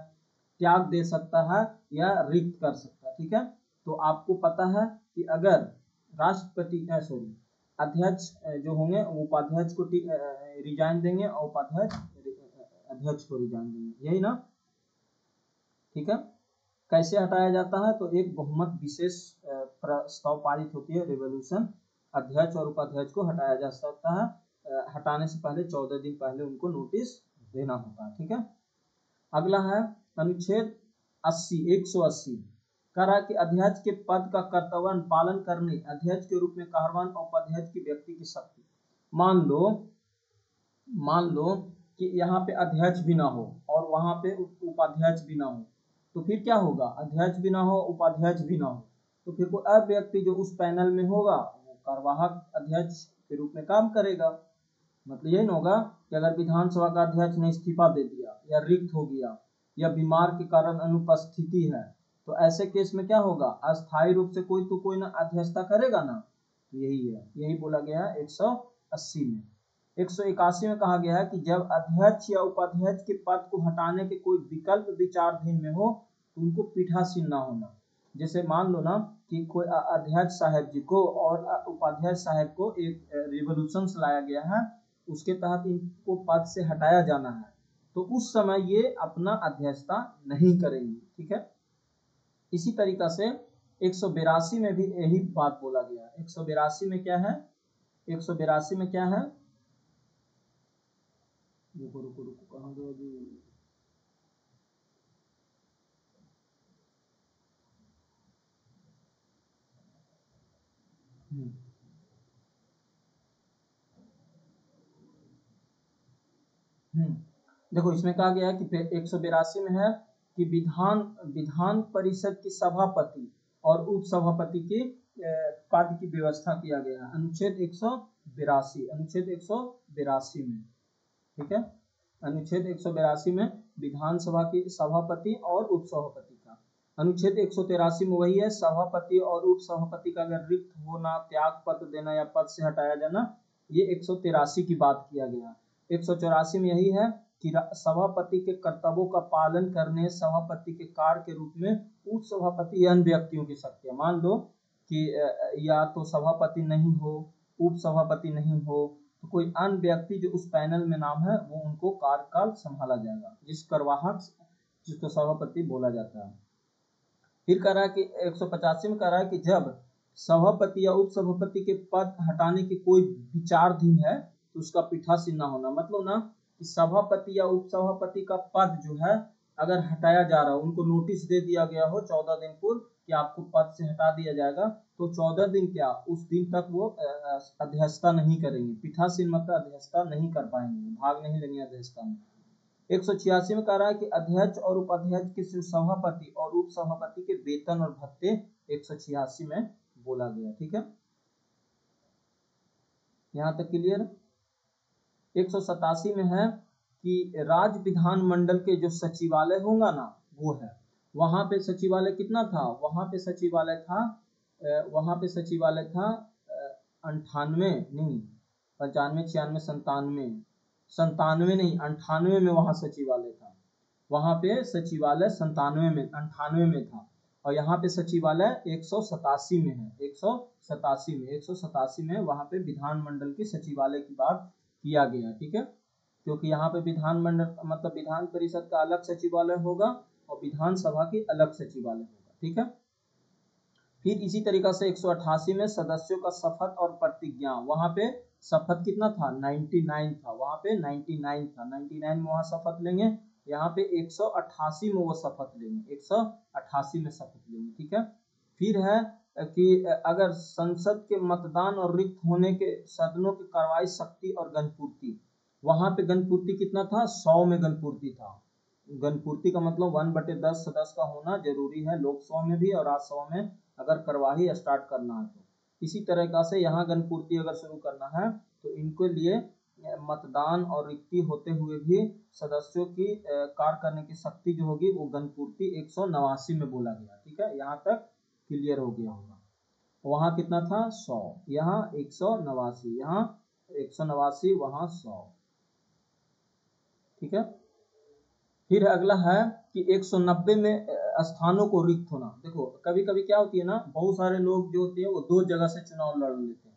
त्याग दे सकता है या रिक्त कर सकता है। ठीक है, तो आपको पता है कि अगर राष्ट्रपति अध्यक्ष जो होंगे उपाध्यक्ष को रिजाइन देंगे और उपाध्यक्ष अध्यक्ष को रिजाइन देंगे। यही ना। ठीक है, कैसे हटाया जाता है, तो एक बहुमत विशेष प्रस्ताव पारित होती है, रेवोल्यूशन, अध्यक्ष और उपाध्यक्ष को हटाया जा सकता है। हटाने से पहले 14 दिन पहले उनको नोटिस देना होगा। ठीक है। अगला है अनुच्छेद 80 180 कह रहा है कि अध्यक्ष के पद का कर्तव्य पालन करने अध्यक्ष के रूप में कार्यवाहन और उपाध्यक्ष की व्यक्ति की शक्ति। मान लो कि यहाँ पे अध्यक्ष भी ना हो और वहां पे उपाध्यक्ष भी ना हो, तो फिर क्या होगा? अध्यक्ष भी ना हो, उपाध्यक्ष भी ना हो, तो फिर कोई अब व्यक्ति जो उस पैनल में होगा वो कार्यवाहक अध्यक्ष के रूप में काम करेगा। मतलब यही ना होगा कि अगर विधानसभा का अध्यक्ष ने इस्तीफा दे दिया या रिक्त हो गया या बीमार के कारण अनुपस्थिति है, तो ऐसे केस में क्या होगा? अस्थायी रूप से कोई तो कोई ना अध्यक्षता करेगा ना। यही है, यही बोला गया है 180 में। 181 में कहा गया है कि जब अध्यक्ष या उपाध्यक्ष के पद को हटाने के कोई विकल्प विचाराधीन में हो तो उनको पीठासीन ना होना। जैसे मान लो ना कि कोई अध्यक्ष साहब जी को और उपाध्यक्ष साहब को एक रिवोल्यूशन लाया गया है, उसके तहत इनको पद से हटाया जाना है, तो उस समय ये अपना अध्यक्षता नहीं करेंगे। ठीक है। इसी तरीका से 182 में भी यही बात बोला गया है। 182 में क्या है? 182 में क्या है? रुको रुको रुको, कहाँ गया जी? देखो इसमें कहा गया है कि 182 में है कि विधान परिषद की सभापति और उप सभापति के पद की व्यवस्था किया गया है अनुच्छेद 182 में। ठीक है। अनुच्छेद 182 में विधानसभा की सभापति और उप सभापति का। अनुच्छेद 183 में वही है, सभापति और उप सभापति का अगर रिक्त होना, त्याग पत्र देना या पद से हटाया जाना, ये 183 की बात किया गया। 184 में यही है कि सभापति के कर्तव्यों का पालन करने सभापति के कार्य के रूप में उप सभापति या अन्य व्यक्तियों की शक्तियां। मान लो कि या तो सभापति नहीं हो, उप सभापति नहीं हो, तो कोई अन्य व्यक्ति जो उस पैनल में नाम है वो उनको कार्यकाल संभाला जाएगा, जिस कार्यवाहक जिसको सभापति बोला जाता है। फिर कह रहा है कि 185 में कह रहा है कि जब सभापति या उप सभापति के पद हटाने की कोई विचाराधीन है तो उसका पीठासीन ना होना। मतलब ना कि सभापति या उप सभापति का पद जो है अगर हटाया जा रहा हो, उनको नोटिस दे दिया गया हो 14 दिन पूर्व कि आपको पद से हटा दिया जाएगा, तो 14 दिन क्या उस दिन तक वो अध्यक्षता नहीं करेंगे। पीठासीन मतलब अध्यक्षता नहीं कर पाएंगे, भाग नहीं लेंगे अध्यक्षता में। 186 में कह रहा है कि अध्यक्ष और उपाध्यक्ष के सभापति और उप सभापति के वेतन और भत्ते 186 में बोला गया। ठीक है, यहाँ तक क्लियर। 187 में है कि राज्य विधानमंडल के जो सचिवालय होगा ना वो है, वहां पे सचिवालय कितना था? वहां पे सचिवालय था 98 नहीं 95 96 97 नहीं 98 में वहां सचिवालय था। वहां पे सचिवालय 98 में था और यहाँ पे सचिवालय 187 में है। 187 में वहां पे विधानमंडल के सचिवालय की बात किया गया। ठीक है, क्योंकि यहाँ पे विधानमंडल मतलब विधान परिषद का अलग सचिवालय होगा और विधानसभा की अलग सचिवालय होगा। ठीक है। फिर इसी तरीका से 188 में सदस्यों का शपथ और प्रतिज्ञा, वहां पे शपथ कितना था? 99 था। वहां पे 99 था, 99 में वहां शपथ लेंगे। यहाँ पे 188 में वो शपथ लेंगे, 188 में शपथ लेंगे। ठीक है। फिर है कि अगर संसद के मतदान और रिक्त होने के सदनों की कार्रवाई शक्ति और गणपूर्ति, वहां पे गणपूर्ति कितना था? 100 में गणपूर्ति था। गणपूर्ति का मतलब 1/10 सदस्य का होना जरूरी है लोकसभा में भी और राज्यसभा में अगर कार्यवाही स्टार्ट करना है तो। इसी तरह से यहाँ गणपूर्ति अगर शुरू करना है तो इनके लिए मतदान और रिक्ति होते हुए भी सदस्यों की कार्य करने की शक्ति जो होगी वो गणपूर्ति 189 में बोला गया। ठीक है, यहाँ तक क्लियर हो गया होगा। वहां कितना था? 100, यहाँ 189, यहाँ 189, वहां 100। ठीक है। फिर अगला है कि 190 में स्थानों को रिक्त होना। देखो कभी कभी क्या होती है ना, बहुत सारे लोग जो होते हैं वो दो जगह से चुनाव लड़ लेते हैं।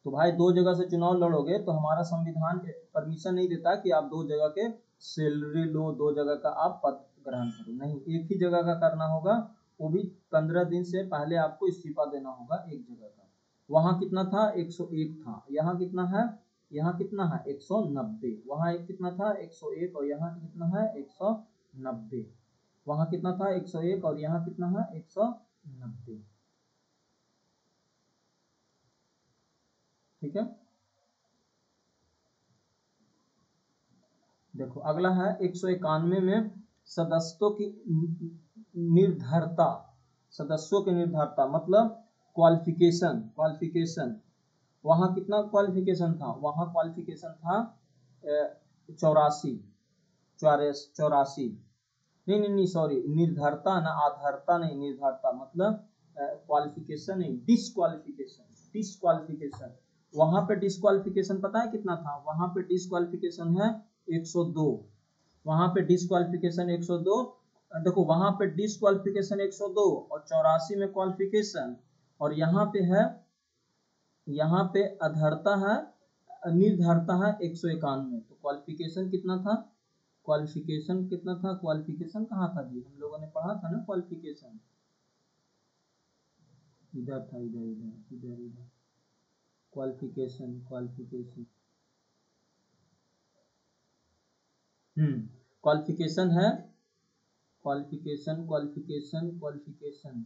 तो भाई दो जगह से चुनाव लड़ोगे तो हमारा संविधान परमिशन नहीं देता कि आप दो जगह के सैलरी लो, दो जगह का आप पद ग्रहण करो। नहीं, एक ही जगह का करना होगा, वो भी 15 दिन से पहले आपको इस्तीफा देना होगा एक जगह का। वहां कितना था 101 था, यहाँ कितना है, यहाँ कितना है 190, वहां एक कितना था 101 और यहाँ कितना है 190, वहां कितना था 101 और यहाँ कितना है 190। ठीक है, देखो अगला है 191 में सदस्यों की निर्धरता, सदस्यों की निर्धरता मतलब क्वालिफिकेशन, क्वालिफिकेशन वहां कितना क्वालिफिकेशन था, वहां क्वालिफिकेशन था 84, 84, नहीं नहीं नहीं सॉरी, निर्धरता ना, आधारता नहीं, निर्धरता मतलब क्वालिफिकेशन नहीं, डिसक्वालिफिकेशन, डिसक्वालिफिकेशन। वहां पे डिसक्वालिफिकेशन पता है कितना था, वहां पे डिसक्वालिफिकेशन है 102, वहां पे डिसक्वालिफिकेशन 102। देखो वहां पे डिसक्वालिफिकेशन 102 और 84 में क्वालिफिकेशन, और यहाँ पे है, यहाँ पे अधरता है, निर्धरता है 191। तो क्वालिफिकेशन कितना था, क्वालिफिकेशन कितना था, क्वालिफिकेशन कहाँ था जी, हम लोगों ने पढ़ा था ना क्वालिफिकेशन, इधर था, इधर इधर इधर इधर, क्वालिफिकेशन क्वालिफिकेशन, क्वालिफिकेशन है, क्वालिफिकेशन क्वालिफिकेशन क्वालिफिकेशन,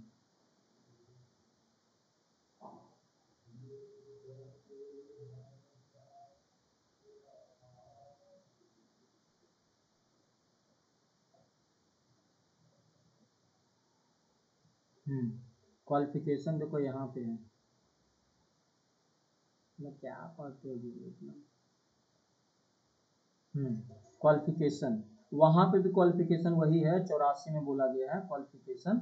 क्वालिफिकेशन देखो यहाँ पे है, मैं क्या पढ़ते हो इतना, क्वालिफिकेशन, वहां पे भी क्वालिफिकेशन वही है, 84 में बोला गया है क्वालिफिकेशन।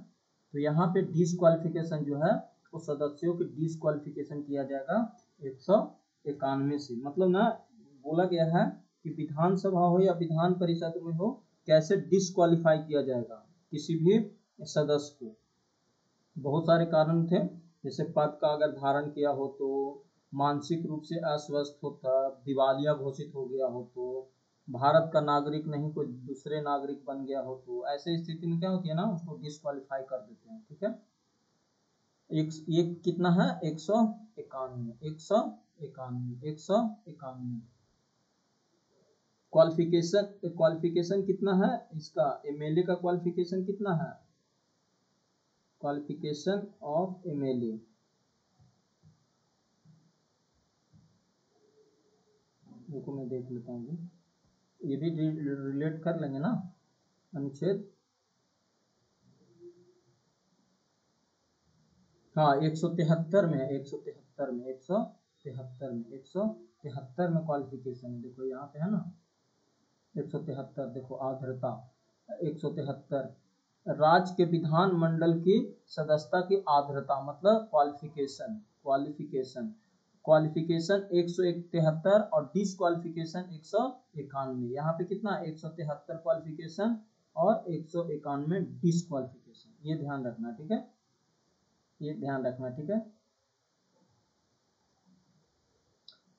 तो यहाँ पे डिसक्वालिफिकेशन जो है वो सदस्यों की डिसक्वालिफिकेशन किया जाएगा 191 से, मतलब ना बोला गया है कि विधानसभा हो या विधान परिषद में हो, कैसे डिसक्वालीफाई किया जाएगा किसी भी सदस्य को। बहुत सारे कारण थे, जैसे पद का अगर धारण किया हो तो, मानसिक रूप से अस्वस्थ होता, दिवालिया घोषित हो गया हो तो, भारत का नागरिक नहीं कोई दूसरे नागरिक बन गया हो तो, ऐसे स्थिति में क्या होती है ना, उसको डिस्क्वालीफाई कर देते हैं। ठीक है, ये कितना है 191, 191, 191। क्वालिफिकेशन, क्वालिफिकेशन कितना है इसका, एमएलए का क्वालिफिकेशन कितना है, क्वालिफिकेशन ऑफ एमएलए, देखो मैं देख लेता हूँ, ये भी रिलेट कर लेंगे ना, अनुच्छेद, हाँ 173 में है, 173 में, 173 में, 173 में क्वालिफिकेशन है, देखो यहाँ पे है ना 173, देखो आर्द्रता 173, राज्य के विधान मंडल की सदस्यता की आर्द्रता मतलब क्वालिफिकेशन, क्वालिफिकेशन, क्वालिफिकेशन 173 और डिसक्वालिफिकेशन 191, यहाँ पे कितना 173 क्वालिफिकेशन और 191 डिसक्वालिफिकेशन, ये ध्यान रखना। ठीक है, ये ध्यान रखना। ठीक है,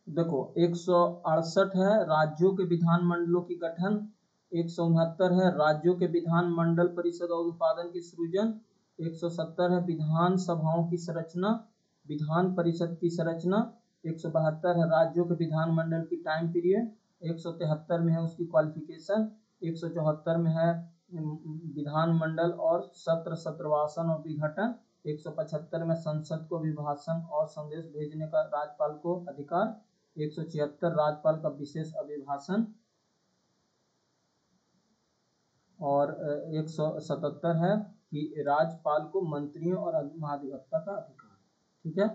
देखो 168 है राज्यों के विधान मंडलों की गठन, 169 है राज्यों के विधान मंडल परिषद और उत्पादन की सृजन, 170 है विधान सभाओं की संरचना, विधान परिषद की संरचना, 172 है राज्यों के विधान मंडल की टाइम पीरियड, 173 में है उसकी क्वालिफिकेशन, 174 में है विधान मंडल और सत्र, सत्रवासन और विघटन, 175 में संसद को अभिभाषण और संदेश भेजने का राज्यपाल को अधिकार, 176 राज्यपाल का विशेष अभिभाषण, और 177 है कि राज्यपाल को मंत्रियों और महाधिवक्ता का अधिकार। ठीक है,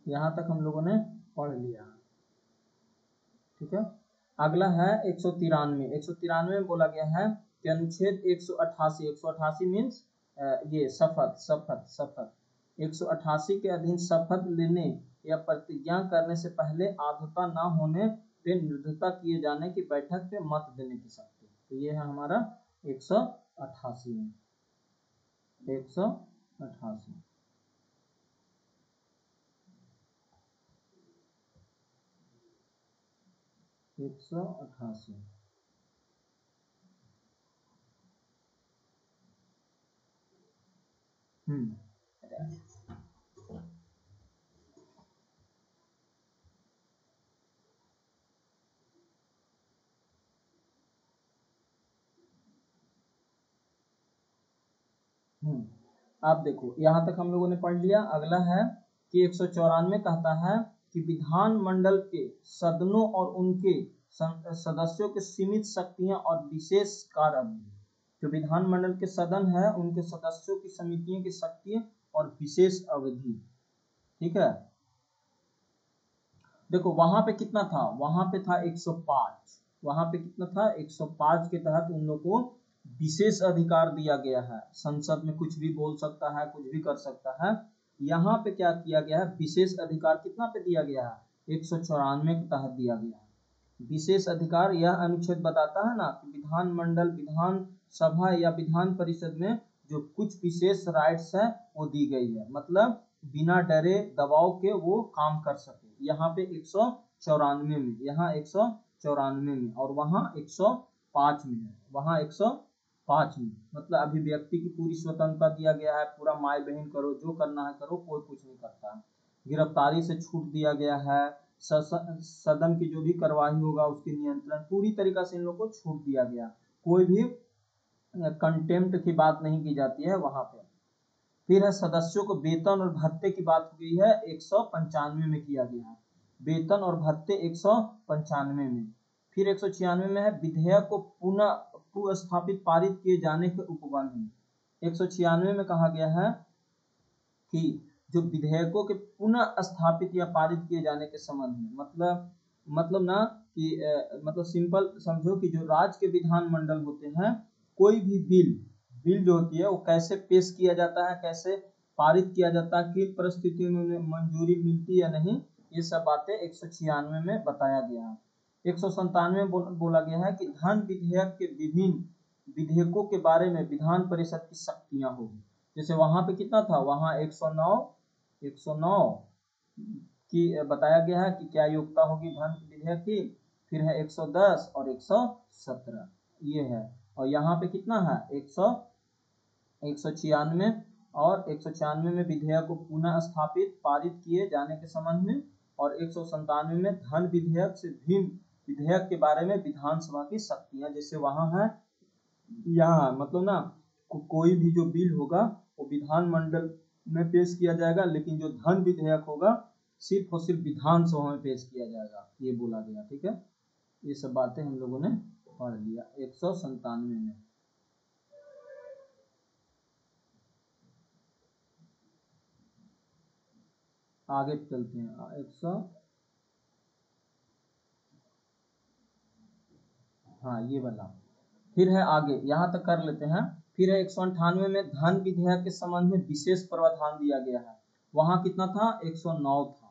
यहाँ तक हम लोगों ने पढ़ लिया। ठीक है, अगला है 193, 193 में बोला गया है कि अनुच्छेद 188, 188 मीन्स ये शपथ, शपथ, शपथ, 188 के अधीन शपथ लेने या प्रतिज्ञा करने से पहले आर्द्रता न होने पे निर्धरता किए जाने की बैठक पे मत देने की शक्ति। तो ये है हमारा 188 में, 188, एक सौ अठासी। आप देखो यहाँ तक हम लोगों ने पढ़ लिया। अगला है कि 194 कहता है कि विधानमंडल के सदनों और उनके सदस्यों के सीमित शक्तियां और विशेष कार्य अवधि। जो विधानमंडल के सदन है उनके सदस्यों की समितियों की शक्ति और विशेष अवधि, ठीक है। देखो वहां पे कितना था, वहां पे था 105, वहां पे कितना था 105 के तहत उन लोग को विशेष अधिकार दिया गया है, संसद में कुछ भी बोल सकता है, कुछ भी कर सकता है। यहाँ पे क्या किया गया है, विशेष अधिकार कितना पे दिया गया है, 194 के तहत दिया गया है विशेष अधिकार। यह अनुच्छेद बताता है ना कि विधानमंडल, विधान सभा या विधान परिषद में जो कुछ विशेष राइट्स है वो दी गई है, मतलब बिना डरे दबाव के वो काम कर सके। यहाँ पे 194 में, यहाँ 194 में और वहाँ 105 में है, वहाँ 105 में, मतलब अभिव्यक्ति की पूरी स्वतंत्रता दिया गया है, पूरा माय बहन करो, जो करना है करो, कोई कुछ नहीं करता है। गिरफ्तारी से छूट दिया गया है, सदन की जो भी कार्यवाही होगा उसकी नियंत्रण पूरी तरीका से इन लोगों को छूट दिया गया, कोई भी कंटेम्प्ट की बात नहीं की जाती है वहां पे। फिर है सदस्यों को वेतन और भत्ते की बात हुई है 195 में किया गया है, वेतन और भत्ते 195 में। फिर 196 में है विधेयक को पुनः पुस्थापित पारित किए जाने के उपबंध में। 196 में कहा गया है कि जो विधेयकों के पुनः स्थापित या पारित किए जाने के संबंध में, मतलब ना कि मतलब सिंपल समझो कि जो राज्य के विधानमंडल होते हैं, कोई भी बिल जो होती है वो कैसे पेश किया जाता है, कैसे पारित किया जाता है, किन परिस्थितियों में मंजूरी मिलती है या नहीं, ये सब बातें 196 में बताया गया है। 197 में बोला गया है कि धन विधेयक के विभिन्न विधेयकों के बारे में विधान परिषद की शक्तियां होगी। जैसे वहां पे कितना था, वहां 109 की बताया गया है कि क्या योग्यता होगी धन विधेयक की। फिर है 110 और 117 ये है, और यहाँ पे कितना है 196 और 196 में विधेयक को पुनः स्थापित पारित किए जाने के संबंध में, और 197 में धन विधेयक से भिन्न विधेयक के बारे में विधानसभा की शक्तियां। जैसे वहां है, यहाँ मतलब ना कोई भी जो बिल होगा वो विधानमंडल में पेश किया जाएगा, लेकिन जो धन विधेयक होगा सिर्फ और सिर्फ विधानसभा में पेश किया जाएगा, ये बोला गया, ठीक है। ये सब बातें हम लोगों ने पढ़ लिया 197 में। आगे चलते हैं हाँ ये वाला, फिर है आगे यहाँ तक कर लेते हैं। फिर है 198 में धन विधेयक के संबंध में विशेष प्रावधान दिया गया है, वहां कितना था 109 था।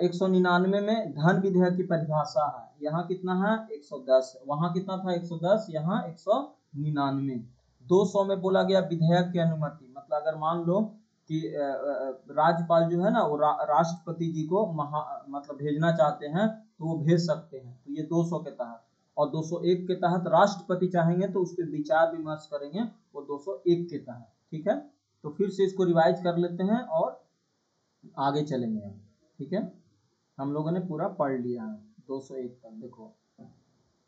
199 में धन विधेयक की परिभाषा है, यहाँ कितना है 110, वहां कितना था 110, यहाँ 199। 200 में बोला गया विधेयक की अनुमति, मतलब अगर मान लो कि राज्यपाल जो है ना वो राष्ट्रपति जी को मतलब भेजना चाहते हैं तो वो भेज सकते हैं, तो ये 200 के तहत। और 201 के तहत राष्ट्रपति चाहेंगे तो उस पर विचार विमर्श करेंगे, वो 201 के तहत, ठीक है। तो फिर से इसको रिवाइज कर लेते हैं और आगे चलेंगे हम, ठीक है। हम लोगों ने पूरा पढ़ लिया है 201 तक। देखो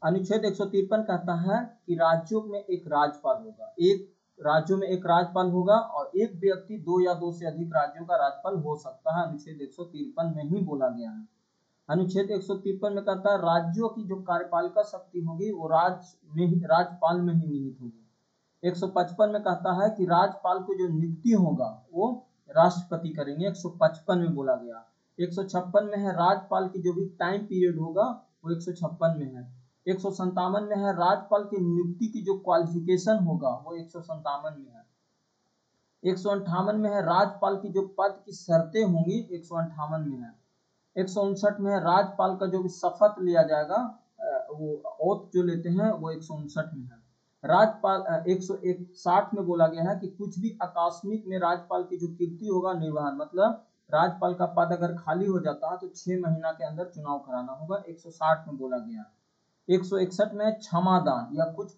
अनुच्छेद 153 कहता है कि राज्यों में एक राज्यपाल होगा, राज्यों में एक राज्यपाल होगा और एक व्यक्ति 2 या 2 से अधिक राज्यों का राज्यपाल हो सकता है, अनुच्छेद 153 में ही बोला गया है। अनुच्छेद 153 में कहता है राज्यों की जो कार्यपालिका शक्ति होगी वो राज्यपाल में ही निहित होगी। 155 में कहता है कि राज्यपाल को जो नियुक्ति होगा वो राष्ट्रपति करेंगे, 155 में बोला गया। 156 में है राज्यपाल की जो भी टाइम पीरियड होगा वो 156 में है। 157 में है राज्यपाल की नियुक्ति की जो क्वालिफिकेशन होगा वो 157 में है। 158 में है राज्यपाल की जो पद की शर्तें होंगी 158 में है। 159 में है राज्यपाल का जो भी शपथ लिया जाएगा वो ओथ जो लेते हैं वो 159 में है। राज्यपाल 161 में बोला गया है कि कुछ भी आकस्मिक में राज्यपाल की जो कीर्ति होगा निर्वहन, मतलब राज्यपाल का पद अगर खाली हो जाता है तो 6 महीना के अंदर चुनाव कराना होगा, 160 में बोला गया। 161 में क्षमादान या कुछ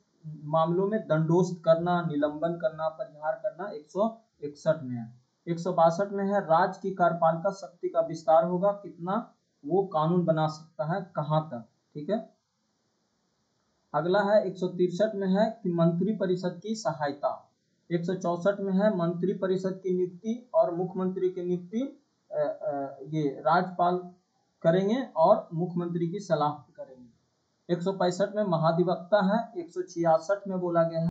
मामलों में दंडोस्त करना, निलंबन करना, परिहार करना 161 में है। 162 में है राज्य की कार्यपालिका शक्ति का विस्तार होगा, कितना वो कानून बना सकता है, कहां तक, ठीक है। अगला है 163 में है कि मंत्री परिषद की सहायता। 164 में है मंत्री परिषद की नियुक्ति और मुख्यमंत्री की नियुक्ति ये राज्यपाल करेंगे और मुख्यमंत्री की सलाह करेंगे। 165 में महाधिवक्ता है। 166 में बोला गया है